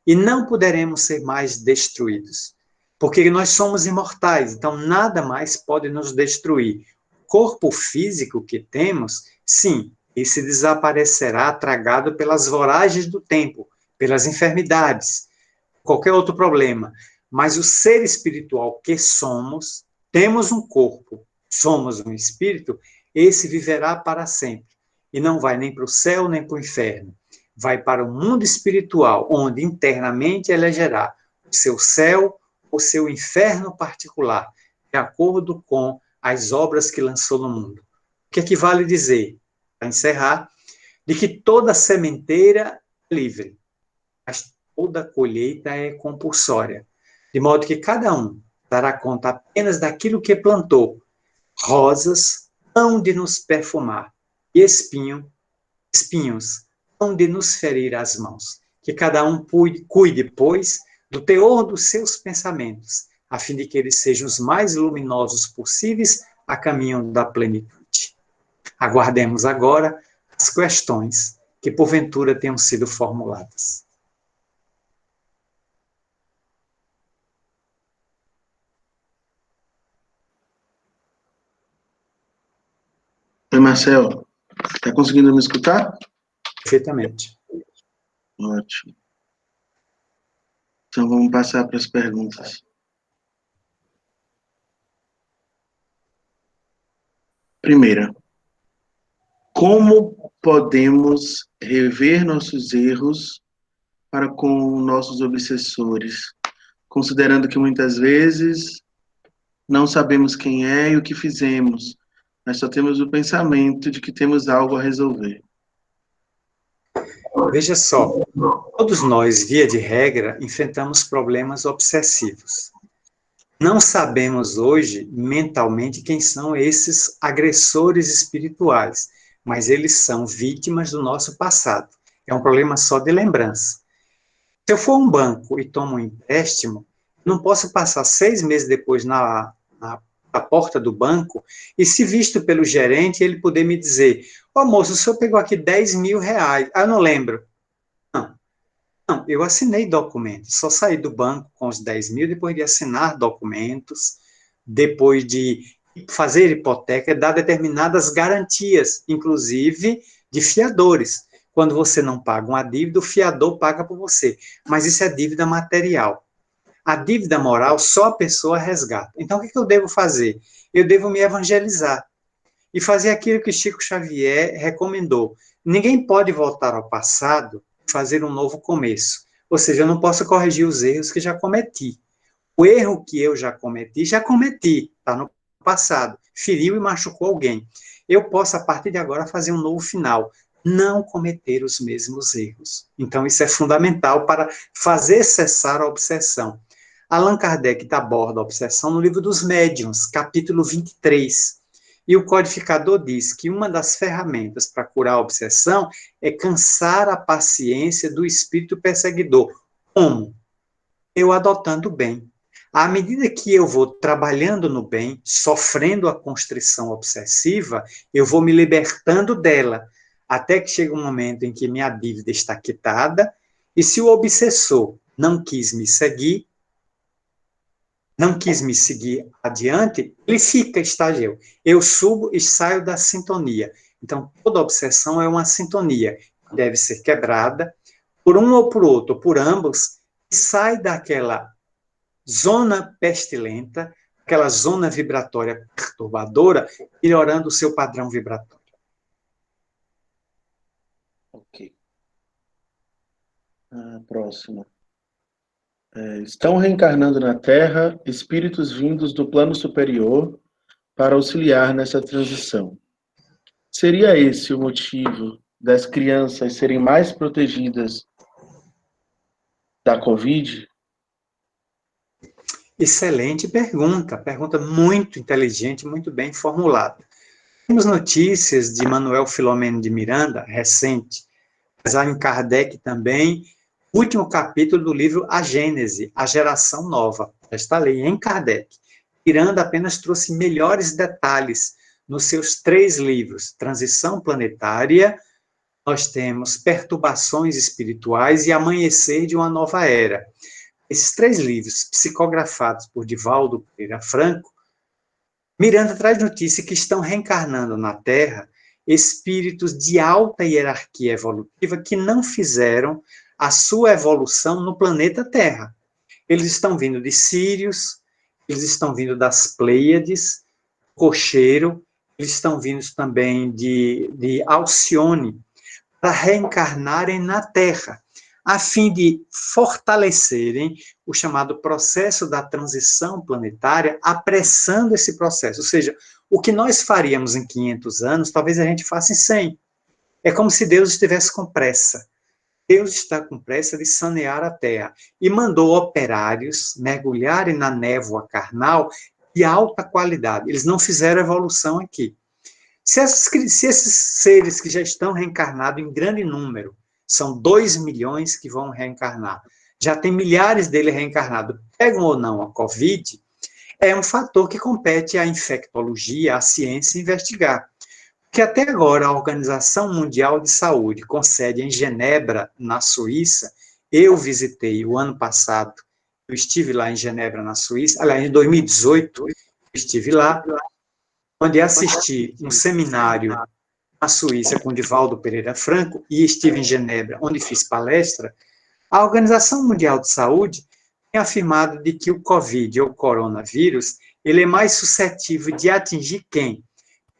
e não poderemos ser mais destruídos, porque nós somos imortais, então nada mais pode nos destruir. O corpo físico que temos, sim, esse desaparecerá tragado pelas voragens do tempo, pelas enfermidades, qualquer outro problema. Mas o ser espiritual que somos, temos um corpo, somos um espírito, esse viverá para sempre. E não vai nem para o céu, nem para o inferno. Vai para o mundo espiritual, onde internamente elegerá o seu céu, o seu inferno particular, de acordo com as obras que lançou no mundo. O que equivale dizer, para encerrar, de que toda sementeira é livre, mas toda colheita é compulsória, de modo que cada um dará conta apenas daquilo que plantou. Rosas hão de nos perfumar, e espinhos hão de nos ferir as mãos. Que cada um cuide, pois, do teor dos seus pensamentos, a fim de que eles sejam os mais luminosos possíveis a caminho da plenitude. Aguardemos agora as questões que porventura tenham sido formuladas. Oi, Marcel, está conseguindo me escutar? Perfeitamente. Ótimo. Então vamos passar para as perguntas. Primeira, como podemos rever nossos erros para com nossos obsessores, considerando que muitas vezes não sabemos quem é e o que fizemos, mas só temos o pensamento de que temos algo a resolver? Veja só, todos nós, via de regra, enfrentamos problemas obsessivos. Não sabemos hoje, mentalmente, quem são esses agressores espirituais, mas eles são vítimas do nosso passado. É um problema só de lembrança. Se eu for a um banco e tomo um empréstimo, não posso passar 6 meses depois na porta do banco e, se visto pelo gerente, ele poder me dizer: "Ô moço, o senhor pegou aqui 10 mil reais. Ah, eu não lembro." Não, eu assinei documentos, só saí do banco com os 10 mil depois de assinar documentos, depois de fazer hipoteca, dar determinadas garantias, inclusive de fiadores. Quando você não paga uma dívida, o fiador paga por você, mas isso é dívida material. A dívida moral só a pessoa resgata. Então, o que eu devo fazer? Eu devo me evangelizar e fazer aquilo que Chico Xavier recomendou. Ninguém pode voltar ao passado e fazer um novo começo. Ou seja, eu não posso corrigir os erros que já cometi. O erro que eu já cometi, está no passado. Feriu e machucou alguém. Eu posso, a partir de agora, fazer um novo final. Não cometer os mesmos erros. Então, isso é fundamental para fazer cessar a obsessão. Allan Kardec aborda a obsessão no livro dos Médiuns, capítulo 23. E o codificador diz que uma das ferramentas para curar a obsessão é cansar a paciência do espírito perseguidor. Como? Eu adotando o bem. À medida que eu vou trabalhando no bem, sofrendo a constrição obsessiva, eu vou me libertando dela, até que chega um momento em que minha dívida está quitada, e se o obsessor não quis me seguir adiante, ele fica estágio. Eu subo e saio da sintonia. Então, toda obsessão é uma sintonia, que deve ser quebrada por um ou por outro, ou por ambos, e sai daquela zona pestilenta, aquela zona vibratória perturbadora, melhorando o seu padrão vibratório. Ok. Próxima. Estão reencarnando na Terra espíritos vindos do plano superior para auxiliar nessa transição. Seria esse o motivo das crianças serem mais protegidas da Covid? Excelente pergunta muito inteligente, muito bem formulada. Temos notícias de Manuel Filomeno de Miranda, recente, mas há em Kardec também, último capítulo do livro A Gênese, a geração nova. Já está ali em Kardec. Miranda apenas trouxe melhores detalhes nos seus 3 livros, Transição Planetária, nós temos Perturbações Espirituais e Amanhecer de uma Nova Era. Esses 3 livros, psicografados por Divaldo Pereira Franco, Miranda traz notícia que estão reencarnando na Terra espíritos de alta hierarquia evolutiva que não fizeram a sua evolução no planeta Terra. Eles estão vindo de Sírios, eles estão vindo das Pleiades, Cocheiro, eles estão vindo também de Alcione, para reencarnarem na Terra, a fim de fortalecerem o chamado processo da transição planetária, apressando esse processo. Ou seja, o que nós faríamos em 500 anos, talvez a gente faça em 100. É como se Deus estivesse com pressa. Deus está com pressa de sanear a Terra e mandou operários mergulharem na névoa carnal de alta qualidade. Eles não fizeram evolução aqui. Se esses seres que já estão reencarnados em grande número, são 2 milhões que vão reencarnar, já tem milhares deles reencarnados, pegam ou não a Covid, é um fator que compete à infectologia, à ciência investigar. Porque até agora a Organização Mundial de Saúde, com sede em Genebra, na Suíça, eu visitei o ano passado, eu estive lá em Genebra, na Suíça, aliás, em 2018, eu estive lá, onde assisti um seminário na Suíça com Divaldo Pereira Franco e estive em Genebra, onde fiz palestra. A Organização Mundial de Saúde tem afirmado de que o Covid, ou coronavírus, ele é mais suscetível de atingir quem?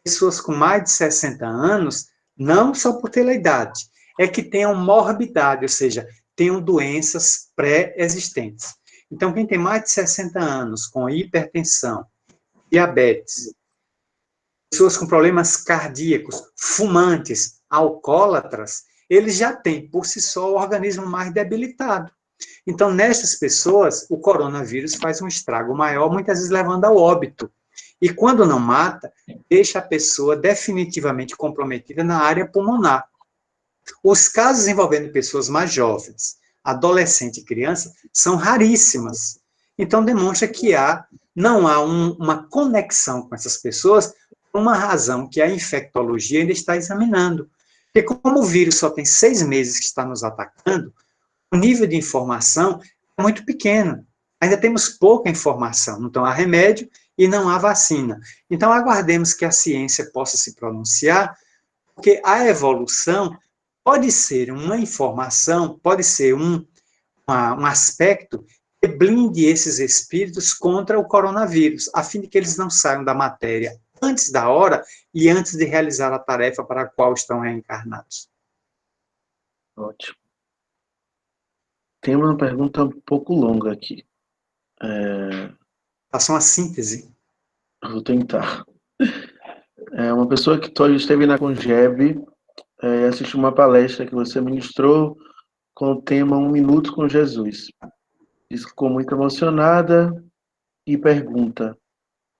Pessoas com mais de 60 anos, não só por ter a idade, é que tenham morbidade, ou seja, tenham doenças pré-existentes. Então, quem tem mais de 60 anos, com hipertensão, diabetes, pessoas com problemas cardíacos, fumantes, alcoólatras, eles já têm, por si só, o organismo mais debilitado. Então, nessas pessoas, o coronavírus faz um estrago maior, muitas vezes levando ao óbito. E quando não mata, deixa a pessoa definitivamente comprometida na área pulmonar. Os casos envolvendo pessoas mais jovens, adolescente e criança, são raríssimas. Então, demonstra que não há uma conexão com essas pessoas, por uma razão que a infectologia ainda está examinando. Porque como o vírus só tem 6 meses que está nos atacando, o nível de informação é muito pequeno. Ainda temos pouca informação. Então, há remédio e não há vacina. Então, aguardemos que a ciência possa se pronunciar, porque a evolução pode ser uma informação, pode ser um aspecto que blinde esses espíritos contra o coronavírus, a fim de que eles não saiam da matéria antes da hora e antes de realizar a tarefa para a qual estão reencarnados. Ótimo. Tem uma pergunta um pouco longa aqui. Faça uma síntese. Vou tentar. Uma pessoa que esteve na Congeb assistiu uma palestra que você ministrou com o tema 1 minuto com Jesus. Ficou muito emocionada e pergunta: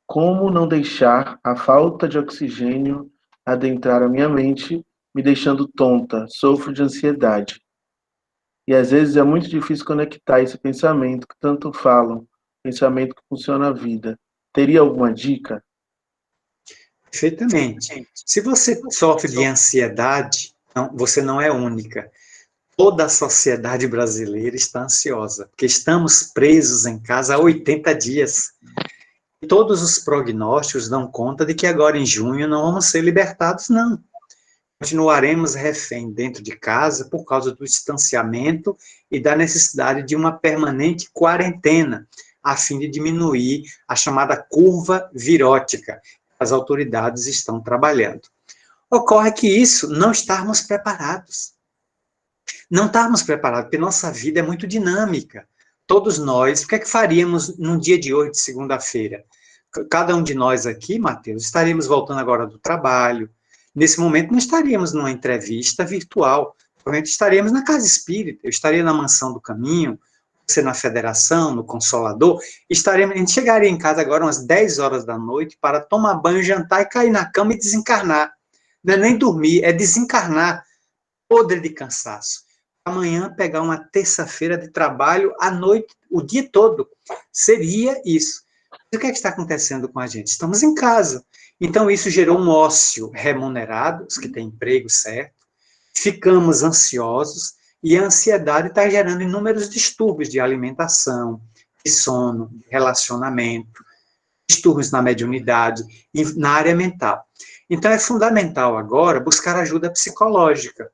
como não deixar a falta de oxigênio adentrar a minha mente, me deixando tonta? Sofro de ansiedade. E às vezes é muito difícil conectar esse pensamento que tanto falam, pensamento que funciona a vida. Teria alguma dica? Perfeitamente. Se você sofre de ansiedade, você não é única. Toda a sociedade brasileira está ansiosa, porque estamos presos em casa há 80 dias. E todos os prognósticos dão conta de que agora em junho não vamos ser libertados, não. Continuaremos refém dentro de casa por causa do distanciamento e da necessidade de uma permanente quarentena, a fim de diminuir a chamada curva virótica. As autoridades estão trabalhando. Ocorre que isso não estarmos preparados. Não estarmos preparados, porque nossa vida é muito dinâmica. Todos nós, o que é que faríamos num dia de hoje, de segunda-feira? Cada um de nós aqui, Mateus, estaríamos voltando agora do trabalho. Nesse momento, não estaríamos numa entrevista virtual. Provavelmente estaríamos na casa espírita, eu estaria na Mansão do Caminho, você na Federação, no Consolador. A gente chegaria em casa agora umas 10 horas da noite para tomar banho, jantar e cair na cama e desencarnar. Não é nem dormir, é desencarnar, podre de cansaço. Amanhã pegar uma terça-feira de trabalho à noite, o dia todo. Seria isso. O que é que está acontecendo com a gente? Estamos em casa. Então, isso gerou um ócio remunerado, os que têm emprego certo, ficamos ansiosos, e a ansiedade está gerando inúmeros distúrbios de alimentação, de sono, de relacionamento, distúrbios na mediunidade e na área mental. Então, é fundamental agora buscar ajuda psicológica.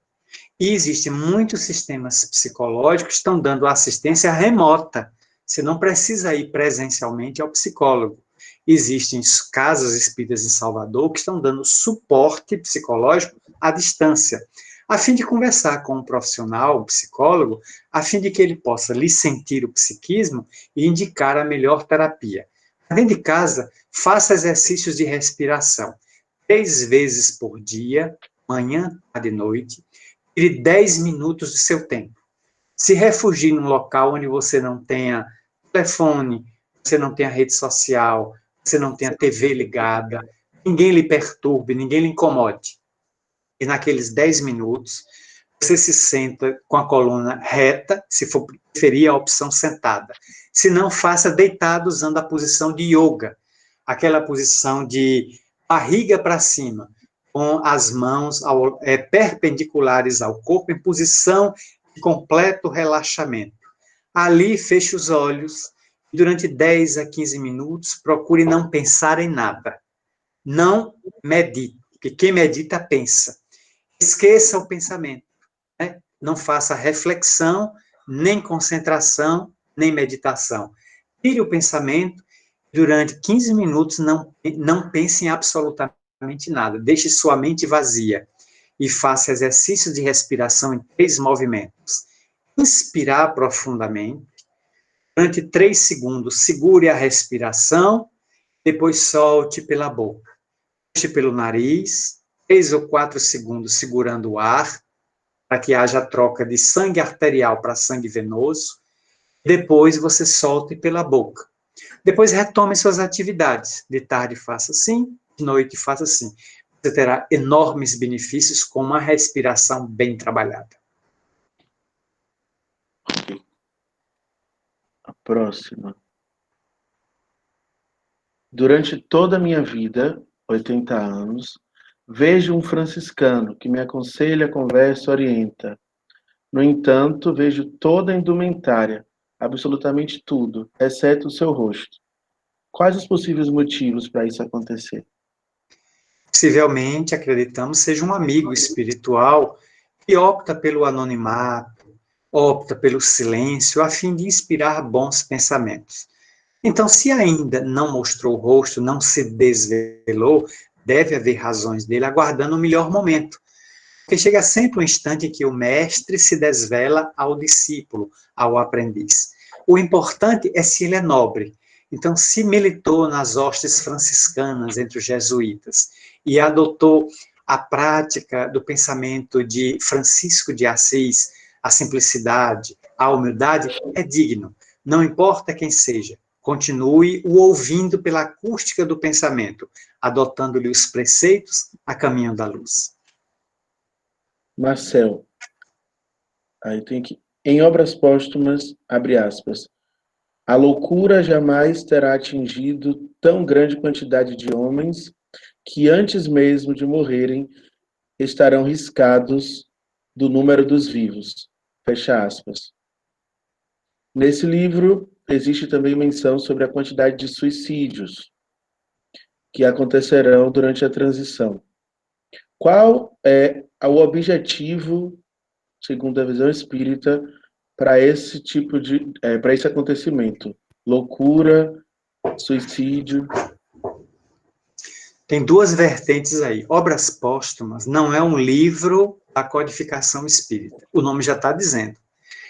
E existem muitos sistemas psicológicos que estão dando assistência remota. Você não precisa ir presencialmente ao psicólogo. Existem casas espíritas em Salvador que estão dando suporte psicológico à distância, a fim de conversar com um profissional, um psicólogo, a fim de que ele possa lhe sentir o psiquismo e indicar a melhor terapia. Dentro de casa, faça exercícios de respiração 3 vezes por dia, manhã, tarde e noite. Tire 10 minutos do seu tempo. Se refugie num local onde você não tenha telefone, você não tenha rede social, você não tenha TV ligada, ninguém lhe perturbe, ninguém lhe incomode. E naqueles 10 minutos, você se senta com a coluna reta, se for preferir a opção sentada. Se não, faça deitado usando a posição de yoga, aquela posição de barriga para cima, com as mãos perpendiculares ao corpo, em posição de completo relaxamento. Ali, feche os olhos e durante 10 a 15 minutos, procure não pensar em nada. Não medite, porque quem medita pensa. Esqueça o pensamento, né? Não faça reflexão, nem concentração, nem meditação. Tire o pensamento, durante 15 minutos não pense em absolutamente nada. Deixe sua mente vazia e faça exercícios de respiração em 3 movimentos. Inspirar profundamente, durante 3 segundos, segure a respiração, depois solte pela boca. Puxe pelo nariz, 3 ou 4 segundos segurando o ar, para que haja troca de sangue arterial para sangue venoso. Depois você solte pela boca. Depois retome suas atividades. De tarde faça assim, de noite faça assim. Você terá enormes benefícios com uma respiração bem trabalhada. A próxima. Durante toda a minha vida, 80 anos, vejo um franciscano que me aconselha, conversa, orienta. No entanto, vejo toda a indumentária, absolutamente tudo, exceto o seu rosto. Quais os possíveis motivos para isso acontecer? Possivelmente, acreditamos, seja um amigo espiritual que opta pelo anonimato, opta pelo silêncio, a fim de inspirar bons pensamentos. Então, se ainda não mostrou o rosto, não se desvelou, deve haver razões dele aguardando o melhor momento. Porque chega sempre um instante em que o mestre se desvela ao discípulo, ao aprendiz. O importante é se ele é nobre. Então, se militou nas hostes franciscanas entre os jesuítas e adotou a prática do pensamento de Francisco de Assis, a simplicidade, a humildade, é digno. Não importa quem seja, continue o ouvindo pela acústica do pensamento, adotando-lhe os preceitos a caminho da luz. Marcel, aí tem que... Em obras póstumas, abre aspas, a loucura jamais terá atingido tão grande quantidade de homens que antes mesmo de morrerem estarão riscados do número dos vivos. Fecha aspas. Nesse livro, existe também menção sobre a quantidade de suicídios que acontecerão durante a transição. Qual é o objetivo, segundo a visão espírita, para esse tipo de, para esse acontecimento? Loucura, suicídio. Tem duas vertentes aí. Obras póstumas não é um livro da codificação espírita. O nome já está dizendo.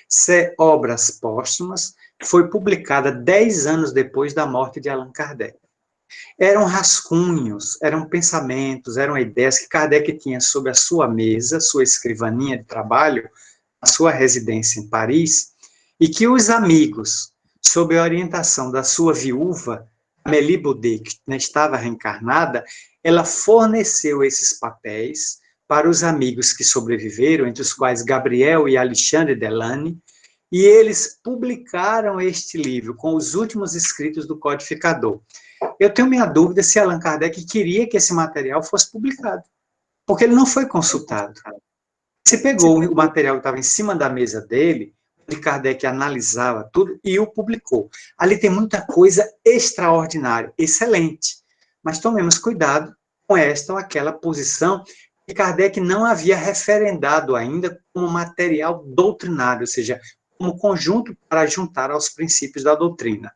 Se Obras Póstumas foi publicada 10 anos depois da morte de Allan Kardec. Eram rascunhos, eram pensamentos, eram ideias que Kardec tinha sobre a sua mesa, sua escrivaninha de trabalho, a sua residência em Paris, e que os amigos, sob a orientação da sua viúva, Amélie Baudet, que estava reencarnada, ela forneceu esses papéis para os amigos que sobreviveram, entre os quais Gabriel e Alexandre Delany, e eles publicaram este livro com os últimos escritos do codificador. Eu tenho minha dúvida se Allan Kardec queria que esse material fosse publicado, porque ele não foi consultado. Você pegou o material que estava em cima da mesa dele, onde Kardec analisava tudo, e o publicou. Ali tem muita coisa extraordinária, excelente, mas tomemos cuidado com esta ou aquela posição que Kardec não havia referendado ainda como material doutrinário, ou seja, como conjunto para juntar aos princípios da doutrina.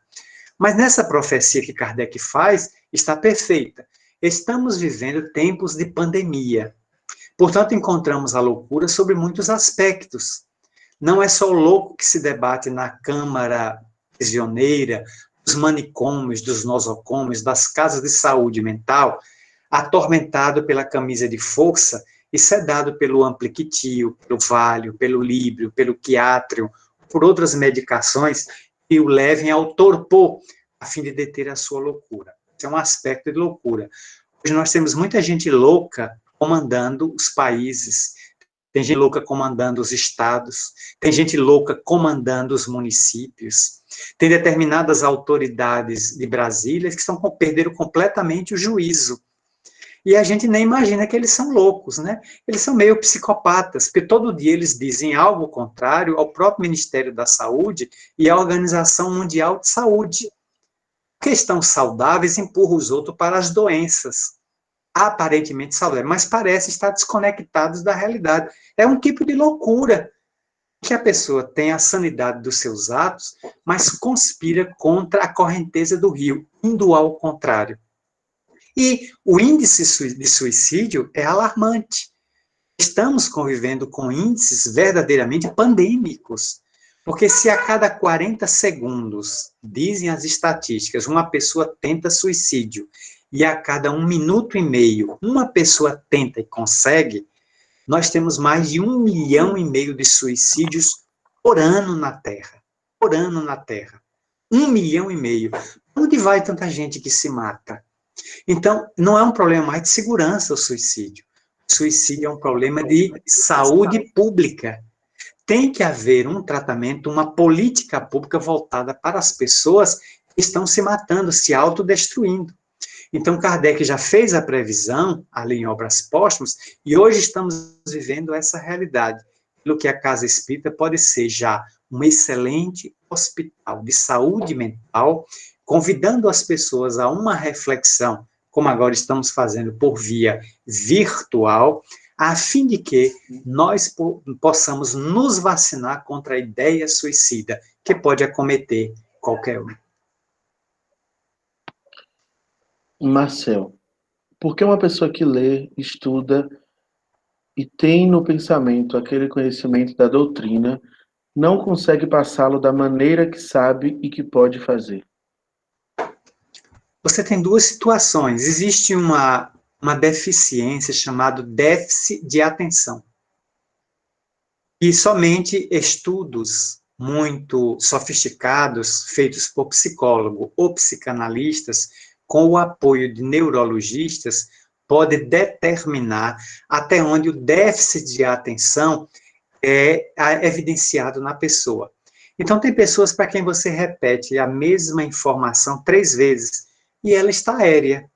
Mas nessa profecia que Kardec faz, está perfeita. Estamos vivendo tempos de pandemia. Portanto, encontramos a loucura sobre muitos aspectos. Não é só o louco que se debate na câmara prisioneira, dos manicômios, dos nosocômios, das casas de saúde mental, atormentado pela camisa de força e sedado pelo ampliquitio, pelo Valium, pelo Líbrio, pelo Quiátreo, por outras medicações que o levem ao torpor, a fim de deter a sua loucura. Esse é um aspecto de loucura. Hoje nós temos muita gente louca comandando os países, tem gente louca comandando os estados, tem gente louca comandando os municípios, tem determinadas autoridades de Brasília que perderam completamente o juízo. E a gente nem imagina que eles são loucos, né? Eles são meio psicopatas, porque todo dia eles dizem algo contrário ao próprio Ministério da Saúde e à Organização Mundial de Saúde. Porque estão saudáveis, empurram os outros para as doenças, aparentemente saudáveis, mas parecem estar desconectados da realidade. É um tipo de loucura, que a pessoa tem a sanidade dos seus atos, mas conspira contra a correnteza do rio, indo ao contrário. E o índice de suicídio é alarmante. Estamos convivendo com índices verdadeiramente pandêmicos. Porque se a cada 40 segundos, dizem as estatísticas, uma pessoa tenta suicídio, e a cada 1 minuto e meio, uma pessoa tenta e consegue, nós temos mais de 1,5 milhão de suicídios por ano na Terra. Por ano na Terra. 1,5 milhão. Onde vai tanta gente que se mata? Então, não é um problema mais de segurança o suicídio. O suicídio é um problema de saúde pública. Tem que haver um tratamento, uma política pública voltada para as pessoas que estão se matando, se autodestruindo. Então, Kardec já fez a previsão, ali em Obras Póstumas, e hoje estamos vivendo essa realidade. Pelo que a Casa Espírita pode ser já um excelente hospital de saúde mental, convidando as pessoas a uma reflexão, como agora estamos fazendo por via virtual, a fim de que nós possamos nos vacinar contra a ideia suicida, que pode acometer qualquer um. Marcel, por que uma pessoa que lê, estuda e tem no pensamento aquele conhecimento da doutrina não consegue passá-lo da maneira que sabe e que pode fazer. Você tem duas situações. Existe uma deficiência chamada déficit de atenção. E somente estudos muito sofisticados, feitos por psicólogo ou psicanalistas, com o apoio de neurologistas, pode determinar até onde o déficit de atenção é evidenciado na pessoa. Então, tem pessoas para quem você repete a mesma informação 3 vezes e ela está aérea.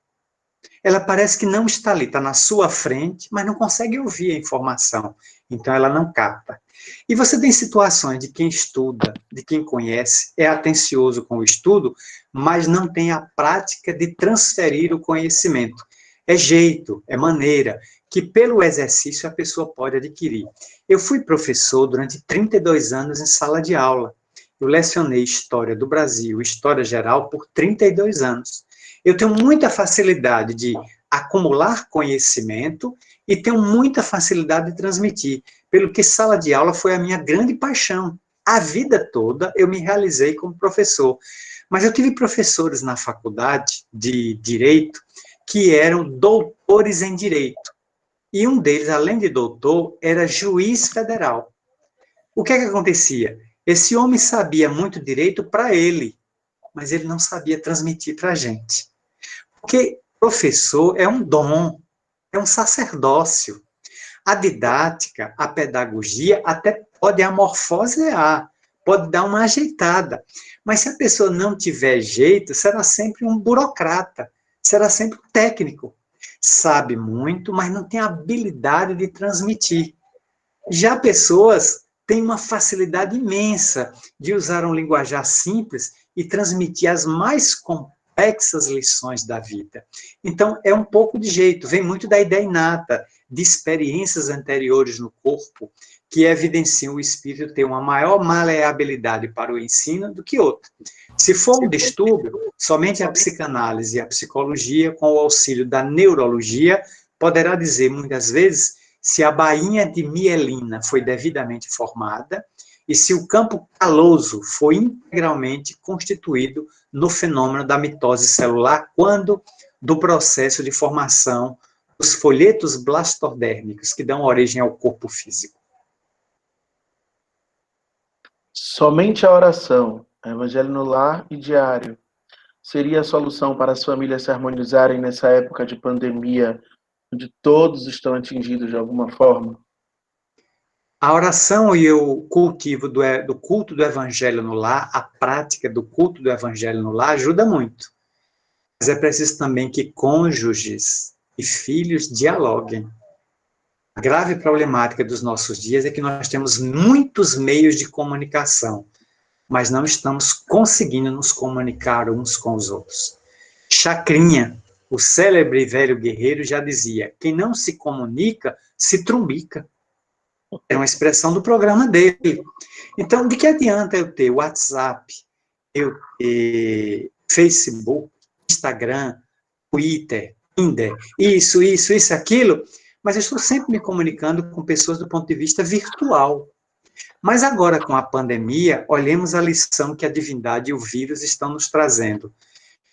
Ela parece que não está ali, está na sua frente, mas não consegue ouvir a informação. Então, ela não capta. E você tem situações de quem estuda, de quem conhece, é atencioso com o estudo, mas não tem a prática de transferir o conhecimento. É jeito, é maneira, que pelo exercício a pessoa pode adquirir. Eu fui professor durante 32 anos em sala de aula. Eu lecionei História do Brasil, História Geral, por 32 anos. Eu tenho muita facilidade de acumular conhecimento e tenho muita facilidade de transmitir, pelo que sala de aula foi a minha grande paixão. A vida toda eu me realizei como professor. Mas eu tive professores na faculdade de Direito que eram doutores em Direito. E um deles, além de doutor, era juiz federal. O que é que acontecia? Esse homem sabia muito direito para ele, mas ele não sabia transmitir para a gente. Porque professor é um dom, é um sacerdócio. A didática, a pedagogia até pode amorfosear, pode dar uma ajeitada. Mas se a pessoa não tiver jeito, será sempre um burocrata, será sempre um técnico. Sabe muito, mas não tem habilidade de transmitir. Já pessoas têm uma facilidade imensa de usar um linguajar simples e transmitir as mais complexas lições da vida. Então, é um pouco de jeito, vem muito da ideia inata, de experiências anteriores no corpo, que evidenciam o espírito ter uma maior maleabilidade para o ensino do que outro. Se for um distúrbio, somente a psicanálise e a psicologia, com o auxílio da neurologia, poderá dizer, muitas vezes, se a bainha de mielina foi devidamente formada e se o campo caloso foi integralmente constituído no fenômeno da mitose celular, quando do processo de formação dos folhetos blastodérmicos, que dão origem ao corpo físico. Somente a oração, evangelho no lar e diário, seria a solução para as famílias se harmonizarem nessa época de pandemia, onde todos estão atingidos de alguma forma? A oração e o cultivo do culto do evangelho no lar, a prática do culto do evangelho no lar ajuda muito. Mas é preciso também que cônjuges e filhos dialoguem. A grave problemática dos nossos dias é que nós temos muitos meios de comunicação, mas não estamos conseguindo nos comunicar uns com os outros. Chacrinha, o célebre velho guerreiro, já dizia: quem não se comunica, se trumbica. É uma expressão do programa dele. Então, de que adianta eu ter WhatsApp, eu ter Facebook, Instagram, Twitter, Tinder, isso, aquilo, mas eu estou sempre me comunicando com pessoas do ponto de vista virtual. Mas agora, com a pandemia, olhemos a lição que a divindade e o vírus estão nos trazendo.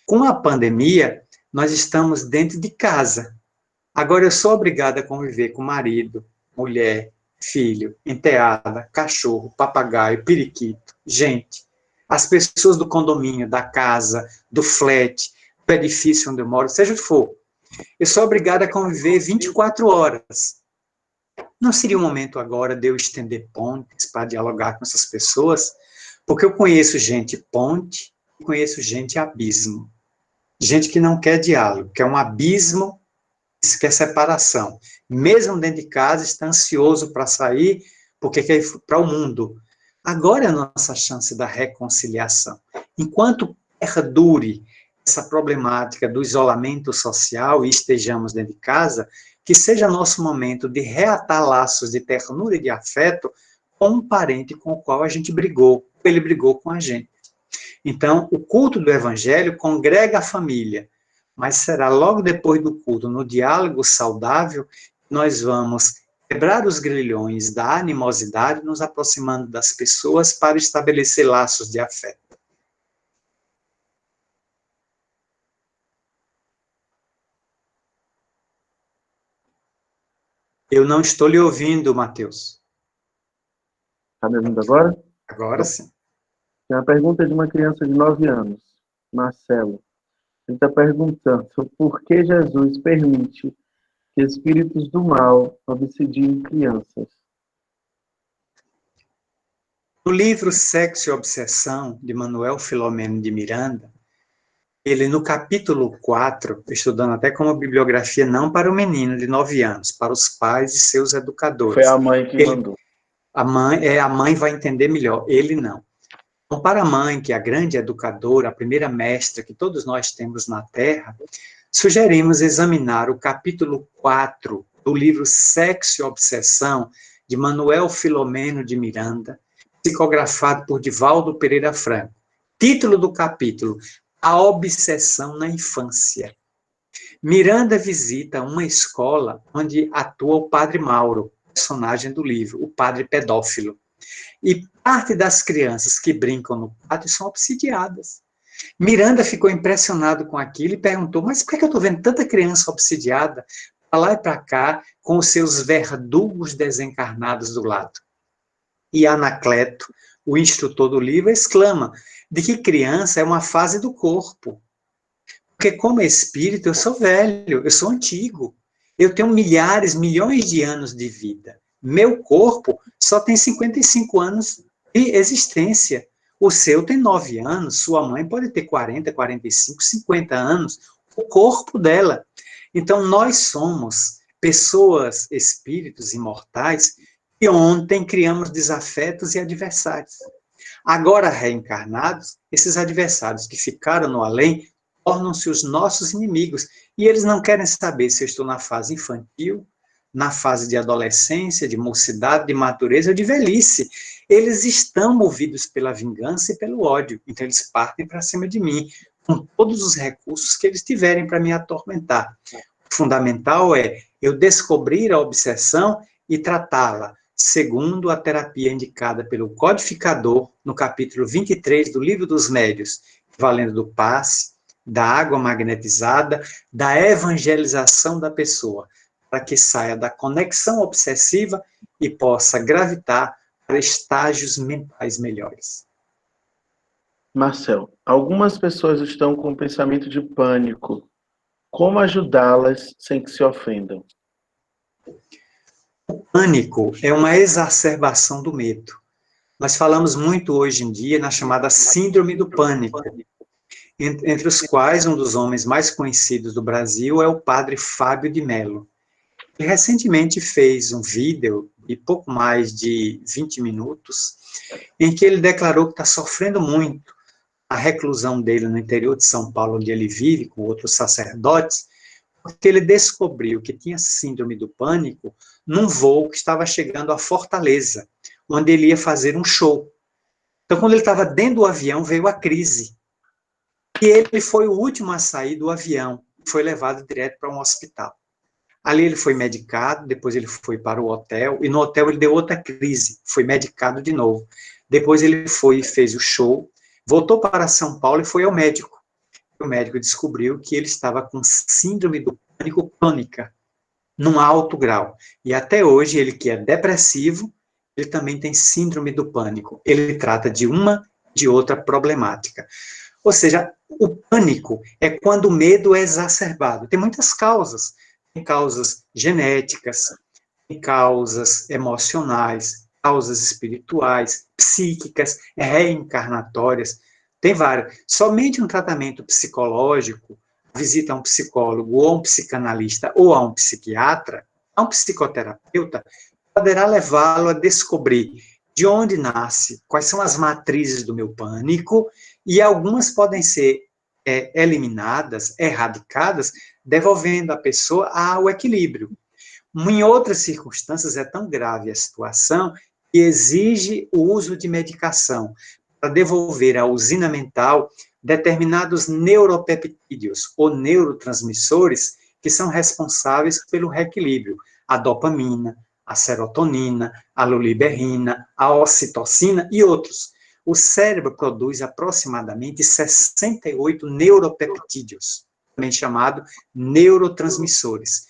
Com a pandemia, nós estamos dentro de casa. Agora eu sou obrigada a conviver com marido, mulher, filho, enteada, cachorro, papagaio, periquito, gente. As pessoas do condomínio, da casa, do flat, do edifício onde eu moro, seja o que for. Eu sou obrigada a conviver 24 horas. Não seria o momento agora de eu estender pontes para dialogar com essas pessoas? Porque eu conheço gente ponte e conheço gente abismo. Gente que não quer diálogo, quer um abismo, quer separação. Mesmo dentro de casa, está ansioso para sair, porque quer ir para o mundo. Agora é a nossa chance da reconciliação. Enquanto perdure essa problemática do isolamento social e estejamos dentro de casa, que seja nosso momento de reatar laços de ternura e de afeto com um parente com o qual a gente brigou, ele brigou com a gente. Então, o culto do evangelho congrega a família, mas será logo depois do culto, no diálogo saudável, nós vamos quebrar os grilhões da animosidade, nos aproximando das pessoas para estabelecer laços de afeto. Eu não estou lhe ouvindo, Mateus. Está me ouvindo agora? Agora sim. Tem uma pergunta de uma criança de 9 anos, Marcelo. Ele está perguntando por que Jesus permite que espíritos do mal obsediem crianças. No livro Sexo e Obsessão, de Manuel Filomeno de Miranda, ele, no capítulo 4, estudando até como bibliografia, não para o menino de 9 anos, para os pais e seus educadores. Foi a mãe que mandou. A mãe vai entender melhor, ele não. Então, para a mãe, que é a grande educadora, a primeira mestra que todos nós temos na Terra, sugerimos examinar o capítulo 4 do livro Sexo e Obsessão, de Manuel Filomeno de Miranda, psicografado por Divaldo Pereira Franco. Título do capítulo: A Obsessão na Infância. Miranda visita uma escola onde atua o padre Mauro, personagem do livro, o padre pedófilo. E parte das crianças que brincam no pátio são obsidiadas. Miranda ficou impressionado com aquilo e perguntou: mas por que eu estou vendo tanta criança obsidiada para lá e para cá, com os seus verdugos desencarnados do lado? E Anacleto, o instrutor do livro, exclama de que criança é uma fase do corpo. Porque como espírito eu sou velho, eu sou antigo. Eu tenho milhões de anos de vida. Meu corpo só tem 55 anos de existência. O seu tem 9 anos, sua mãe pode ter 40, 45, 50 anos. O corpo dela. Então, nós somos pessoas, espíritos imortais, que ontem criamos desafetos e adversários. Agora, reencarnados, esses adversários que ficaram no além tornam-se os nossos inimigos. E eles não querem saber se eu estou na fase infantil, na fase de adolescência, de mocidade, de madureza ou de velhice. Eles estão movidos pela vingança e pelo ódio. Então, eles partem para cima de mim, com todos os recursos que eles tiverem para me atormentar. O fundamental é eu descobrir a obsessão e tratá-la, segundo a terapia indicada pelo codificador, no capítulo 23 do Livro dos Médiuns, valendo do passe, da água magnetizada, da evangelização da pessoa, para que saia da conexão obsessiva e possa gravitar para estágios mentais melhores. Marcel, algumas pessoas estão com pensamento de pânico. Como ajudá-las sem que se ofendam? O pânico é uma exacerbação do medo. Nós falamos muito hoje em dia na chamada síndrome do pânico, entre os quais um dos homens mais conhecidos do Brasil é o padre Fábio de Mello. Ele recentemente fez um vídeo de pouco mais de 20 minutos, em que ele declarou que está sofrendo muito a reclusão dele no interior de São Paulo, onde ele vive, com outros sacerdotes, porque ele descobriu que tinha síndrome do pânico num voo que estava chegando a Fortaleza, onde ele ia fazer um show. Então, quando ele estava dentro do avião, veio a crise. E ele foi o último a sair do avião, foi levado direto para um hospital. Ali ele foi medicado, depois ele foi para o hotel, e no hotel ele deu outra crise, foi medicado de novo. Depois ele foi e fez o show, voltou para São Paulo e foi ao médico. O médico descobriu que ele estava com síndrome do pânico crônica, num alto grau. E até hoje, ele que é depressivo, ele também tem síndrome do pânico. Ele trata de uma de outra problemática. Ou seja, o pânico é quando o medo é exacerbado. Tem muitas causas. Tem causas genéticas, tem causas emocionais, causas espirituais, psíquicas, reencarnatórias. Tem várias. Somente um tratamento psicológico, visita a um psicólogo, ou a um psicanalista, ou a um psiquiatra, a um psicoterapeuta, poderá levá-lo a descobrir de onde nasce, quais são as matrizes do meu pânico, e algumas podem ser eliminadas, erradicadas, devolvendo a pessoa ao equilíbrio. Em outras circunstâncias, é tão grave a situação que exige o uso de medicação para devolver à usina mental determinados neuropeptídeos ou neurotransmissores que são responsáveis pelo reequilíbrio, a dopamina, a serotonina, a luliberrina, a ocitocina e outros. O cérebro produz aproximadamente 68 neuropeptídeos, também chamado neurotransmissores.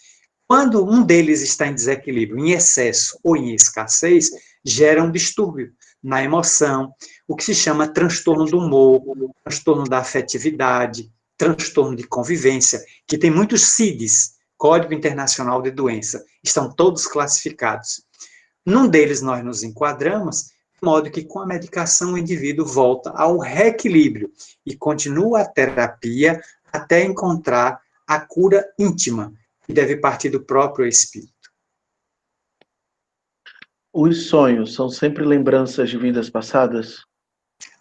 Quando um deles está em desequilíbrio, em excesso ou em escassez, gera um distúrbio na emoção, o que se chama transtorno do humor, transtorno da afetividade, transtorno de convivência, que tem muitos CIDs, Código Internacional de Doença, estão todos classificados. Num deles nós nos enquadramos, de modo que com a medicação o indivíduo volta ao reequilíbrio e continua a terapia até encontrar a cura íntima, que deve partir do próprio espírito. Os sonhos são sempre lembranças de vidas passadas?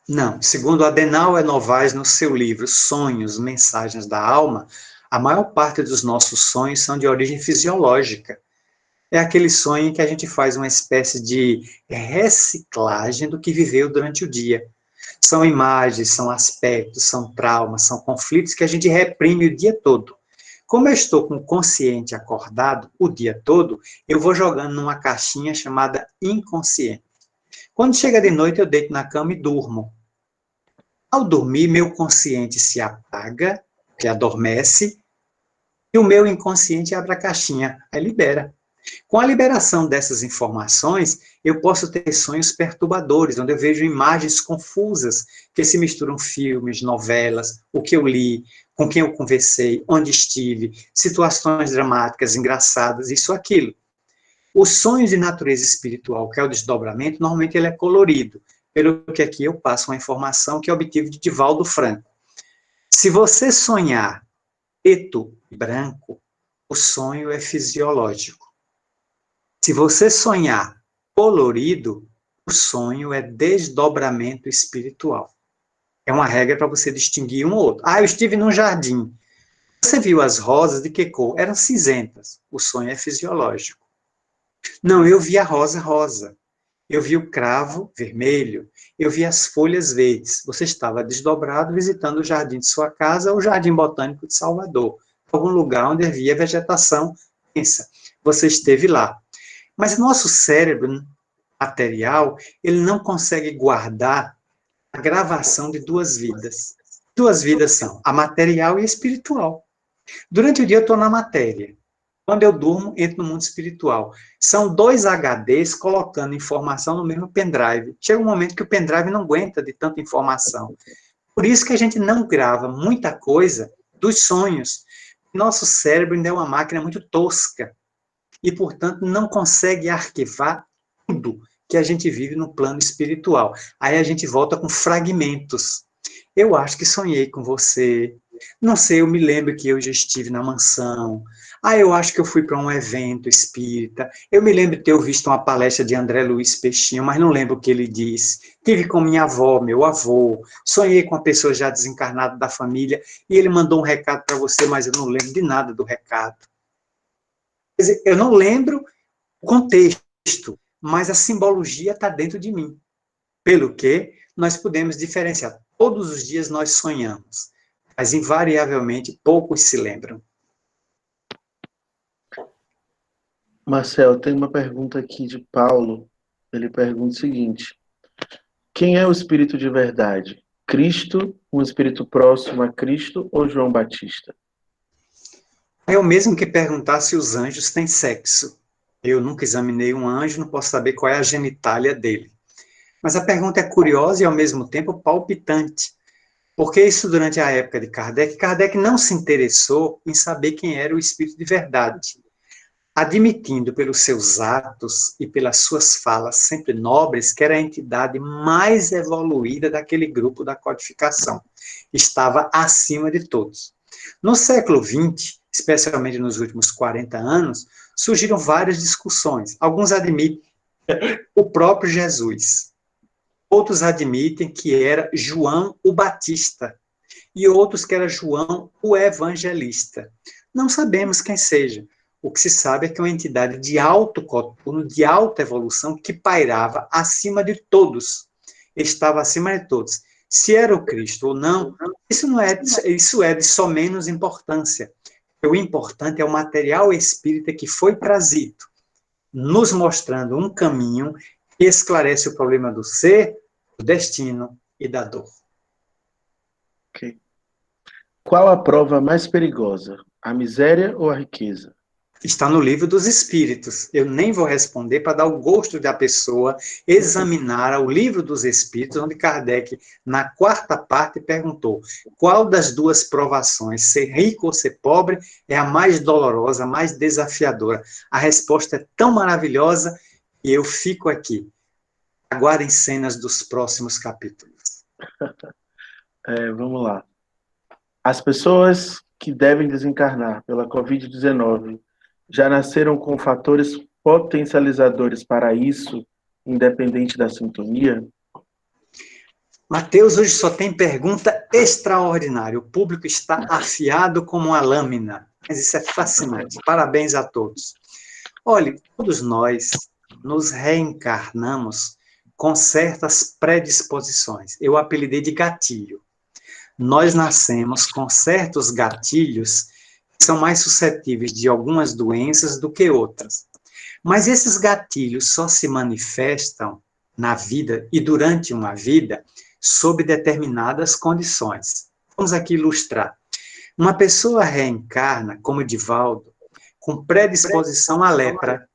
Não. Segundo Adenauer Novaes, no seu livro Sonhos, Mensagens da Alma, a maior parte dos nossos sonhos são de origem fisiológica. É aquele sonho em que a gente faz uma espécie de reciclagem do que viveu durante o dia. São imagens, são aspectos, são traumas, são conflitos que a gente reprime o dia todo. Como eu estou com o consciente acordado o dia todo, eu vou jogando numa caixinha chamada inconsciente. Quando chega de noite, eu deito na cama e durmo. Ao dormir, meu consciente se apaga, que adormece, e o meu inconsciente abre a caixinha, aí libera. Com a liberação dessas informações, eu posso ter sonhos perturbadores, onde eu vejo imagens confusas, que se misturam filmes, novelas, o que eu li, com quem eu conversei, onde estive, situações dramáticas, engraçadas, isso, aquilo. O sonho de natureza espiritual, que é o desdobramento, normalmente ele é colorido, pelo que aqui eu passo uma informação que eu obtive de Divaldo Franco. Se você sonhar preto e branco, o sonho é fisiológico. Se você sonhar colorido, o sonho é desdobramento espiritual. É uma regra para você distinguir um ou outro. Ah, eu estive num jardim. Você viu as rosas de que cor? Eram cinzentas. O sonho é fisiológico. Não, eu vi a rosa rosa. Eu vi o cravo vermelho. Eu vi as folhas verdes. Você estava desdobrado visitando o jardim de sua casa ou o Jardim Botânico de Salvador. Algum lugar onde havia vegetação densa. Você esteve lá. Mas nosso cérebro material, ele não consegue guardar a gravação de duas vidas. Duas vidas são a material e a espiritual. Durante o dia eu estou na matéria. Quando eu durmo, entro no mundo espiritual. São dois HDs colocando informação no mesmo pendrive. Chega um momento que o pendrive não aguenta de tanta informação. Por isso que a gente não grava muita coisa dos sonhos. Nosso cérebro ainda é uma máquina muito tosca. E, portanto, não consegue arquivar tudo que a gente vive no plano espiritual. Aí a gente volta com fragmentos. Eu acho que sonhei com você. Não sei, eu me lembro que eu já estive na mansão. Ah, eu acho que eu fui para um evento espírita. Eu me lembro de ter visto uma palestra de André Luiz Peixinho, mas não lembro o que ele disse. Tive com minha avó, meu avô. Sonhei com uma pessoa já desencarnada da família e ele mandou um recado para você, mas eu não lembro de nada do recado. Quer dizer, eu não lembro o contexto, mas a simbologia está dentro de mim. Pelo que nós podemos diferenciar. Todos os dias nós sonhamos, mas invariavelmente poucos se lembram. Marcel, tem uma pergunta aqui de Paulo. Ele pergunta o seguinte: quem é o Espírito de verdade? Cristo, um Espírito próximo a Cristo ou João Batista? É o mesmo que perguntar se os anjos têm sexo. Eu nunca examinei um anjo, não posso saber qual é a genitália dele. Mas a pergunta é curiosa e, ao mesmo tempo, palpitante. Porque isso, durante a época de Kardec, Kardec não se interessou em saber quem era o Espírito de verdade. Admitindo pelos seus atos e pelas suas falas sempre nobres que era a entidade mais evoluída daquele grupo da codificação. Estava acima de todos. No século XX, especialmente nos últimos 40 anos, surgiram várias discussões. Alguns admitem o próprio Jesus. Outros admitem que era João o Batista. E outros que era João o Evangelista. Não sabemos quem seja. O que se sabe é que é uma entidade de alto coturno, de alta evolução, que pairava acima de todos. Estava acima de todos. Se era o Cristo ou não, isso é de só menos importância. O importante é o material espírita que foi trazido. nos mostrando um caminho que esclarece o problema do ser, do destino e da dor. Ok. Qual a prova mais perigosa? A miséria ou a riqueza? Está no livro dos Espíritos. Eu nem vou responder para dar o gosto da pessoa examinar o livro dos Espíritos, onde Kardec, na quarta parte, perguntou qual das duas provações, ser rico ou ser pobre, é a mais dolorosa, a mais desafiadora. A resposta é tão maravilhosa que eu fico aqui. Aguardem cenas dos próximos capítulos. Vamos lá. As pessoas que devem desencarnar pela Covid-19 já nasceram com fatores potencializadores para isso, independente da sintonia? Mateus hoje só tem pergunta extraordinária. O público está afiado como uma lâmina. Mas isso é fascinante. Parabéns a todos. Olhe, todos nós nos reencarnamos com certas predisposições. Eu apelidei de gatilho. Nós nascemos com certos gatilhos que são mais suscetíveis de algumas doenças do que outras. Mas esses gatilhos só se manifestam na vida e durante uma vida sob determinadas condições. Vamos aqui ilustrar. Uma pessoa reencarna, como Divaldo, com predisposição à lepra.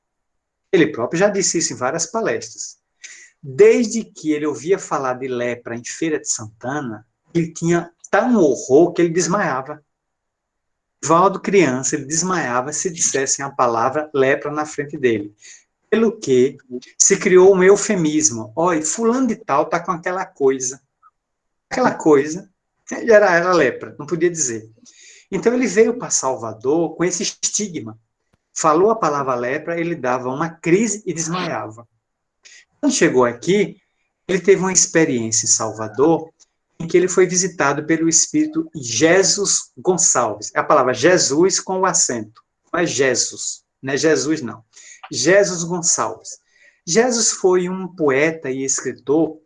Ele próprio já disse isso em várias palestras. Desde que ele ouvia falar de lepra em Feira de Santana, ele tinha tal horror que ele desmaiava. Divaldo, criança, ele desmaiava se dissessem a palavra lepra na frente dele. Pelo que se criou um eufemismo. Olha, fulano de tal está com aquela coisa. Aquela coisa era lepra, não podia dizer. Então ele veio para Salvador com esse estigma. Falou a palavra lepra, ele dava uma crise e desmaiava. Quando chegou aqui, ele teve uma experiência em Salvador, em que ele foi visitado pelo espírito Jesus Gonçalves. É a palavra Jesus com o acento. Não é Jesus, não é Jesus, não. Jesus Gonçalves. Jesus foi um poeta e escritor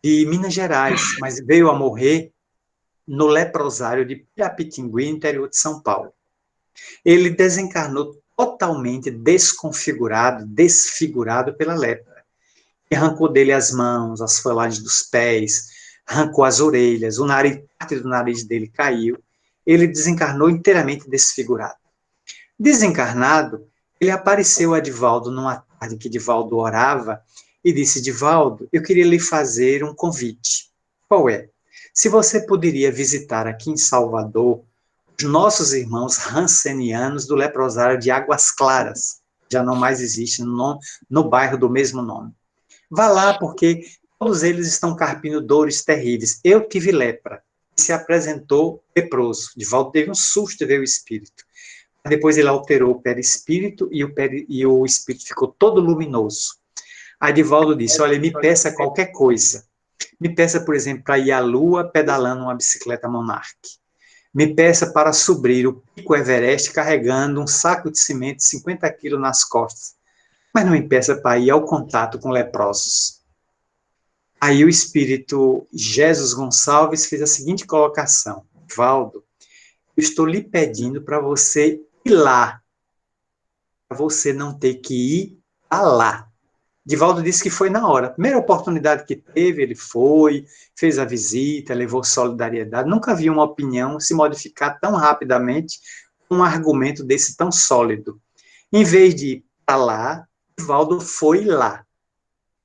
de Minas Gerais, mas veio a morrer no leprosário de Pirapitingui, interior de São Paulo. Ele desencarnou totalmente desconfigurado, desfigurado pela lepra. E arrancou dele as mãos, as falagens dos pés, arrancou as orelhas, o nariz, parte do nariz dele caiu. Ele desencarnou inteiramente desfigurado. Desencarnado, ele apareceu a Divaldo numa tarde que Divaldo orava e disse: Divaldo, eu queria lhe fazer um convite. Qual é? Se você poderia visitar aqui em Salvador os nossos irmãos rancenianos do leprosário de Águas Claras, já não mais existe no bairro do mesmo nome. Vá lá, porque todos eles estão carpindo dores terríveis. Eu tive lepra. Se apresentou leproso. Divaldo teve um susto e veio o espírito. Depois ele alterou o perispírito e o espírito ficou todo luminoso. Aí Divaldo disse: olha, me peça qualquer coisa. Me peça, por exemplo, para ir à Lua pedalando uma bicicleta Monarch. Me peça para subir o Pico Everest carregando um saco de cimento de 50 quilos nas costas. Mas não me peça para ir ao contato com leprosos. Aí o espírito Jesus Gonçalves fez a seguinte colocação: Divaldo, eu estou lhe pedindo para você ir lá, para você não ter que ir a lá. Divaldo disse que foi na hora. A primeira oportunidade que teve, ele foi, fez a visita, levou solidariedade. Nunca vi uma opinião se modificar tão rapidamente com um argumento desse tão sólido. Em vez de ir para lá, Divaldo foi lá.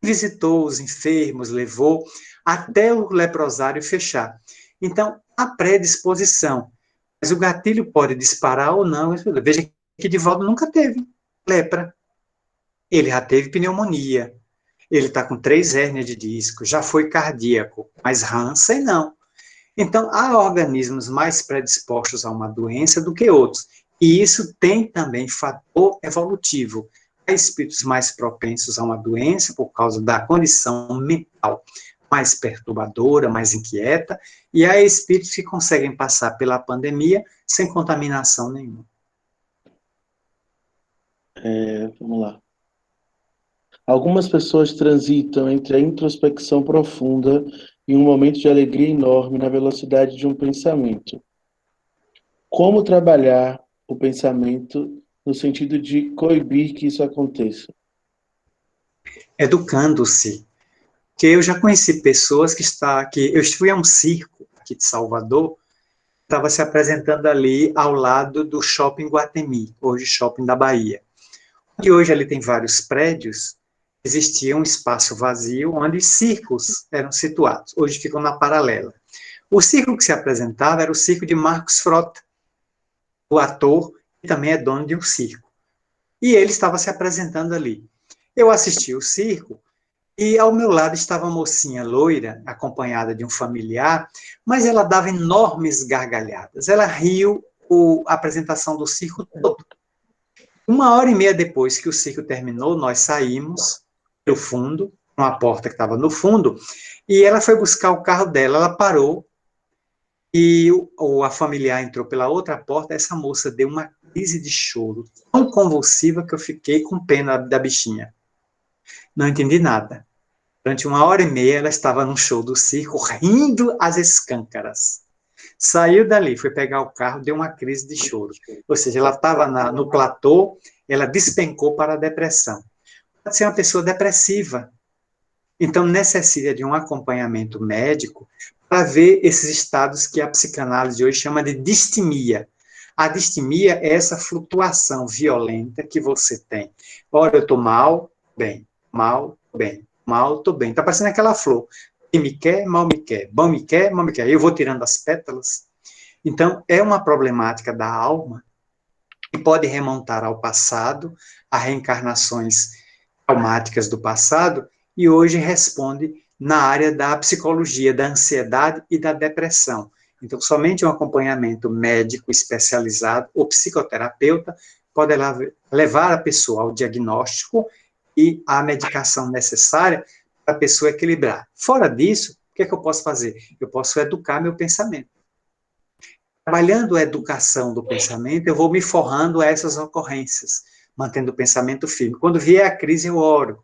Visitou os enfermos, levou até o leprosário fechar. Então, a predisposição. Mas o gatilho pode disparar ou não. Veja que Divaldo nunca teve lepra. Ele já teve pneumonia, ele está com 3 hérnias de disco, já foi cardíaco, mas Hansen não. Então, há organismos mais predispostos a uma doença do que outros. E isso tem também fator evolutivo. Há espíritos mais propensos a uma doença por causa da condição mental mais perturbadora, mais inquieta, e há espíritos que conseguem passar pela pandemia sem contaminação nenhuma. Vamos lá. Algumas pessoas transitam entre a introspecção profunda e um momento de alegria enorme na velocidade de um pensamento. Como trabalhar o pensamento no sentido de coibir que isso aconteça? educando-se. Que eu já conheci pessoas que eu fui a um circo aqui de Salvador, estava se apresentando ali ao lado do Shopping Guatemi, hoje Shopping da Bahia. E hoje ali tem vários prédios, existia um espaço vazio onde circos eram situados, hoje ficam na paralela. O circo que se apresentava era o circo de Marcos Frota, o ator que também é dono de um circo. E ele estava se apresentando ali. Eu assisti o circo e ao meu lado estava uma mocinha loira, acompanhada de um familiar, mas ela dava enormes gargalhadas. Ela riu a apresentação do circo todo. 1h30 depois que o circo terminou, nós saímos do fundo, uma porta que estava no fundo, e ela foi buscar o carro dela, ela parou, e a familiar entrou pela outra porta, essa moça deu uma crise de choro tão convulsiva que eu fiquei com pena da bichinha. Não entendi nada. Durante 1h30 ela estava num show do circo, rindo às escâncaras. Saiu dali, foi pegar o carro, deu uma crise de choro. Ou seja, ela estava no platô, ela despencou para a depressão. Pode ser uma pessoa depressiva. Então, necessita de um acompanhamento médico para ver esses estados que a psicanálise hoje chama de distimia. A distimia é essa flutuação violenta que você tem. Ora, eu estou mal, bem, mal, bem, mal, estou bem. Está parecendo aquela flor. E me quer, mal me quer. Bom me quer, mal me quer. Eu vou tirando as pétalas. Então, é uma problemática da alma que pode remontar ao passado, a reencarnações traumáticas do passado, e hoje responde na área da psicologia, da ansiedade e da depressão. Então, somente um acompanhamento médico especializado ou psicoterapeuta pode levar a pessoa ao diagnóstico e à medicação necessária para a pessoa equilibrar. Fora disso, o que é que eu posso fazer? Eu posso educar meu pensamento. Trabalhando a educação do pensamento, eu vou me forrando a essas ocorrências, mantendo o pensamento firme. Quando vier a crise, eu oro,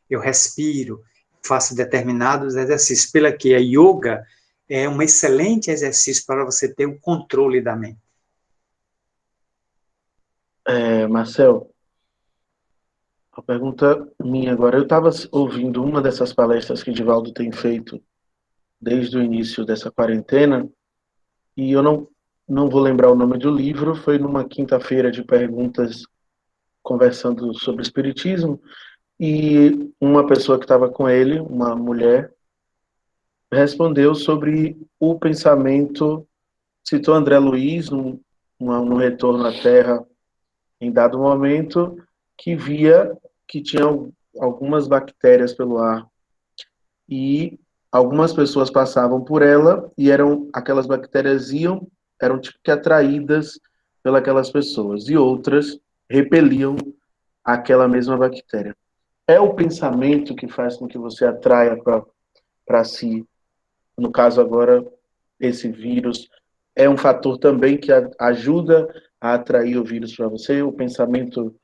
eu respiro, faço determinados exercícios. Pela que a yoga é um excelente exercício para você ter o controle da mente. Marcel, a pergunta minha agora, eu estava ouvindo uma dessas palestras que Divaldo tem feito desde o início dessa quarentena, e eu não vou lembrar o nome do livro, foi numa quinta-feira de perguntas conversando sobre espiritismo, e uma pessoa que estava com ele, uma mulher, respondeu sobre o pensamento, citou André Luiz no Retorno à Terra, em dado momento, que via que tinha algumas bactérias pelo ar, e algumas pessoas passavam por ela, e aquelas bactérias eram tipo que atraídas pelas pessoas, e outras repeliam aquela mesma bactéria. É o pensamento que faz com que você atraia para si, no caso agora, esse vírus, é um fator também que ajuda a atrair o vírus para você, o pensamento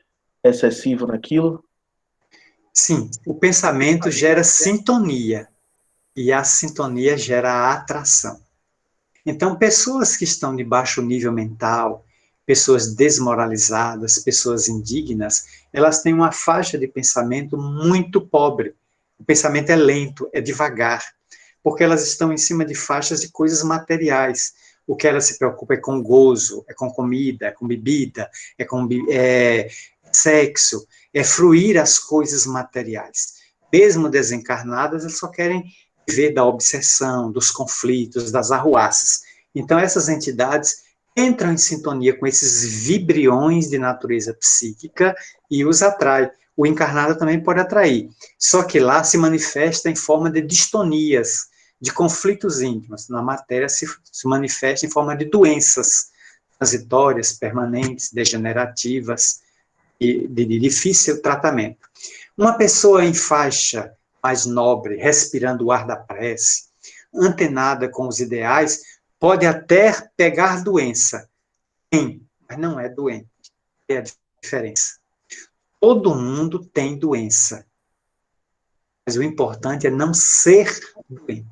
excessivo naquilo? Sim, o pensamento gera sintonia, e a sintonia gera a atração. Então, pessoas que estão de baixo nível mental, pessoas desmoralizadas, pessoas indignas, elas têm uma faixa de pensamento muito pobre. O pensamento é lento, é devagar, porque elas estão em cima de faixas de coisas materiais. O que elas se preocupam é com gozo, é com comida, é com bebida, é com sexo, é fruir as coisas materiais. Mesmo desencarnadas, elas só querem viver da obsessão, dos conflitos, das arruaças. Então, essas entidades entram em sintonia com esses vibriões de natureza psíquica e os atrai. O encarnado também pode atrair, só que lá se manifesta em forma de distonias, de conflitos íntimos. Na matéria se manifesta em forma de doenças transitórias, permanentes, degenerativas e de difícil tratamento. Uma pessoa em faixa mais nobre, respirando o ar da prece, antenada com os ideais, pode até pegar doença, mas não é doente. É a diferença. Todo mundo tem doença, mas o importante é não ser doente.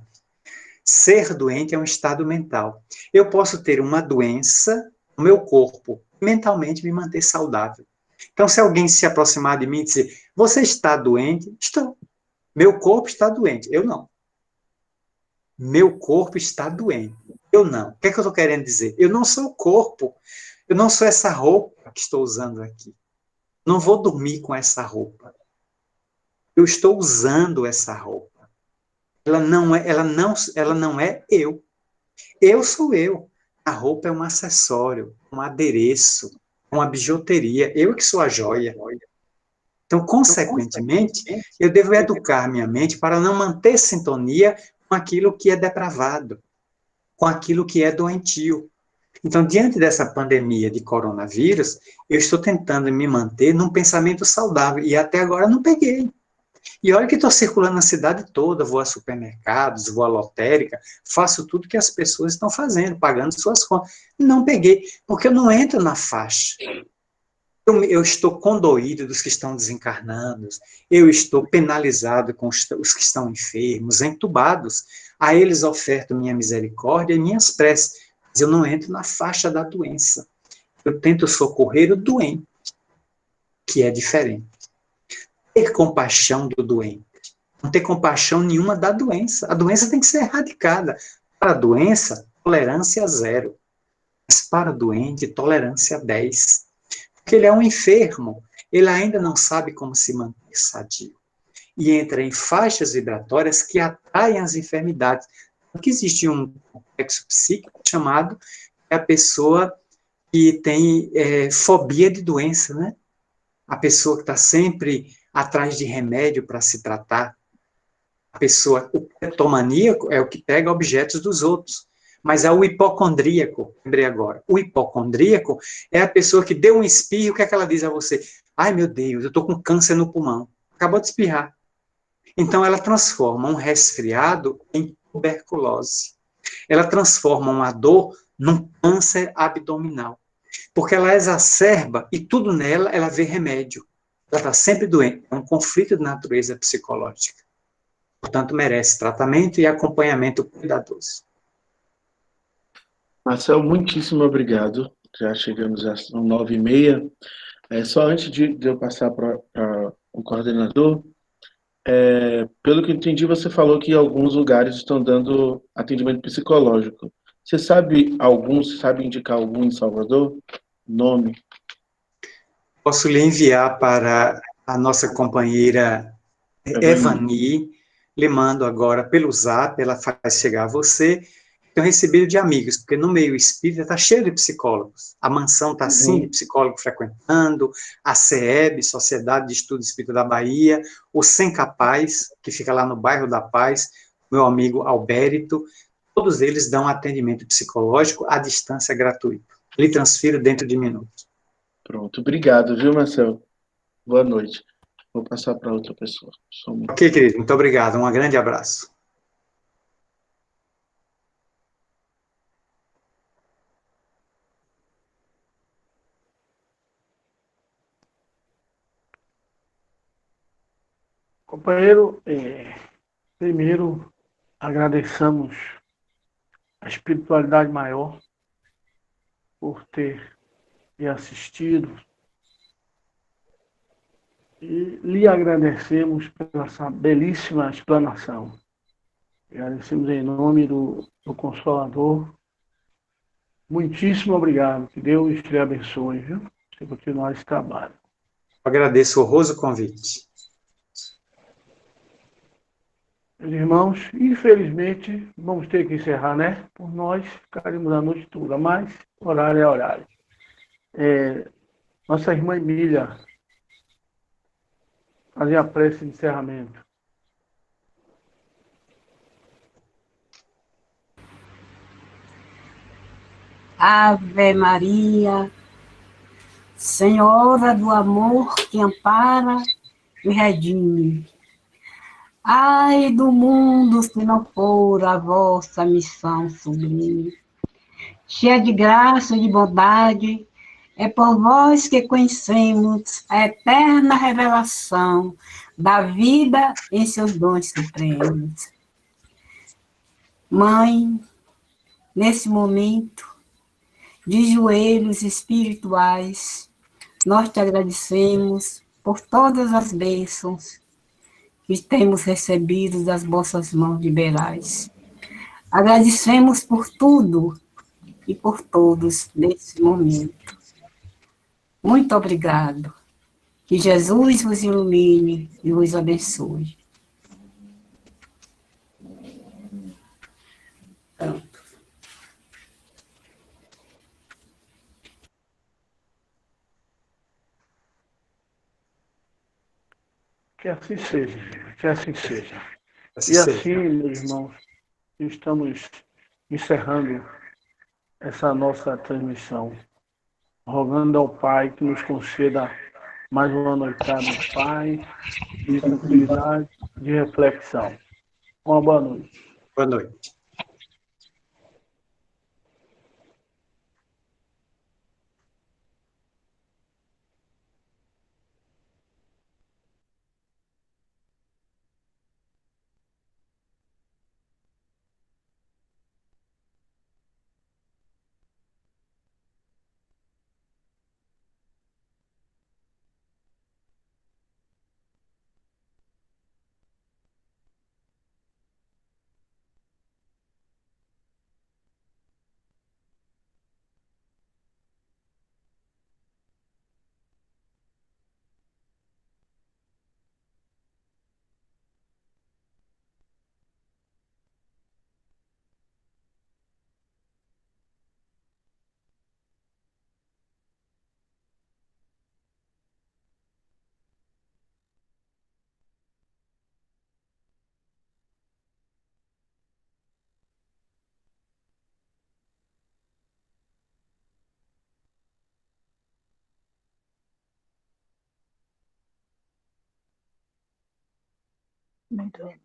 Ser doente é um estado mental. Eu posso ter uma doença no meu corpo, mentalmente me manter saudável. Então, se alguém se aproximar de mim e dizer, você está doente? Estou. Meu corpo está doente. Eu não. Meu corpo está doente. Eu não. O que é que eu estou querendo dizer? Eu não sou o corpo. Eu não sou essa roupa que estou usando aqui. Não vou dormir com essa roupa. Eu estou usando essa roupa. Ela não é eu. Eu sou eu. A roupa é um acessório, um adereço, uma bijuteria. Eu que sou a joia. Então, consequentemente, eu devo educar minha mente para não manter sintonia com aquilo que é depravado, com aquilo que é doentio. Então, diante dessa pandemia de coronavírus, eu estou tentando me manter num pensamento saudável e até agora não peguei. E olha que estou circulando na cidade toda, vou a supermercados, vou à lotérica, faço tudo que as pessoas estão fazendo, pagando suas contas. Não peguei, porque eu não entro na faixa. Eu estou condoído dos que estão desencarnados, eu estou penalizado com os que estão enfermos, entubados. A eles oferto minha misericórdia e minhas preces, mas eu não entro na faixa da doença. Eu tento socorrer o doente, que é diferente. Ter compaixão do doente. Não ter compaixão nenhuma da doença. A doença tem que ser erradicada. Para a doença, tolerância 0. Mas para o doente, tolerância 10. Porque ele é um enfermo. Ele ainda não sabe como se manter sadio. E entra em faixas vibratórias que atraem as enfermidades. Porque existe um complexo psíquico chamado a pessoa que tem fobia de doença, né? A pessoa que está sempre atrás de remédio para se tratar. A pessoa, o cleptomaníaco é o que pega objetos dos outros. Mas é o hipocondríaco, lembrei agora. O hipocondríaco é a pessoa que deu um espirro, o que é que ela diz a você? Ai, meu Deus, eu estou com câncer no pulmão. Acabou de espirrar. Então, ela transforma um resfriado em tuberculose. Ela transforma uma dor num câncer abdominal. Porque ela exacerba e tudo nela ela vê remédio. Ela está sempre doente. É um conflito de natureza psicológica. Portanto, merece tratamento e acompanhamento cuidadoso. Marcel, muitíssimo obrigado. Já chegamos às 9h30. Só antes de eu passar para o coordenador, pelo que eu entendi, você falou que alguns lugares estão dando atendimento psicológico. Você sabe indicar algum em Salvador? Nome? Posso lhe enviar para a nossa companheira Evani, lhe mando agora pelo Zap, ela faz chegar a você. Tenho recebido de amigos, porque no meio espírita está cheio de psicólogos. A mansão está assim de psicólogo frequentando, a CEB, Sociedade de Estudo Espírita da Bahia, o Sem Capaz, que fica lá no bairro da Paz, meu amigo Albérito, todos eles dão atendimento psicológico à distância gratuito. Lhe transfiro dentro de minutos. Pronto, obrigado, viu, Marcel? Boa noite. Vou passar para outra pessoa. Ok, querido, muito obrigado. Um grande abraço. Companheiro, primeiro agradecemos a espiritualidade maior por ter me assistido e lhe agradecemos pela essa belíssima explanação. Agradecemos em nome do Consolador. Muitíssimo obrigado. Que Deus lhe abençoe, viu? Você continuar esse trabalho. Agradeço o honroso convite. Meus irmãos, infelizmente, vamos ter que encerrar, né? Por nós, ficaremos a noite toda, mas horário é horário. Nossa irmã Emília, fazer a prece de encerramento. Ave Maria, Senhora do amor que ampara e redime. Ai do mundo se não for a vossa missão sublime. Cheia de graça e de bondade, é por vós que conhecemos a eterna revelação da vida em seus dons supremos. Mãe, nesse momento de joelhos espirituais, nós te agradecemos por todas as bênçãos que temos recebido das vossas mãos liberais. Agradecemos por tudo e por todos nesse momento. Muito obrigado. Que Jesus vos ilumine e vos abençoe. Pronto. Que assim seja, que assim seja. Assim E seja. assim, meus irmãos, estamos encerrando essa nossa transmissão, rogando ao Pai que nos conceda mais uma noitada de paz, de tranquilidade, de reflexão. Uma boa noite. Boa noite. Muito bem.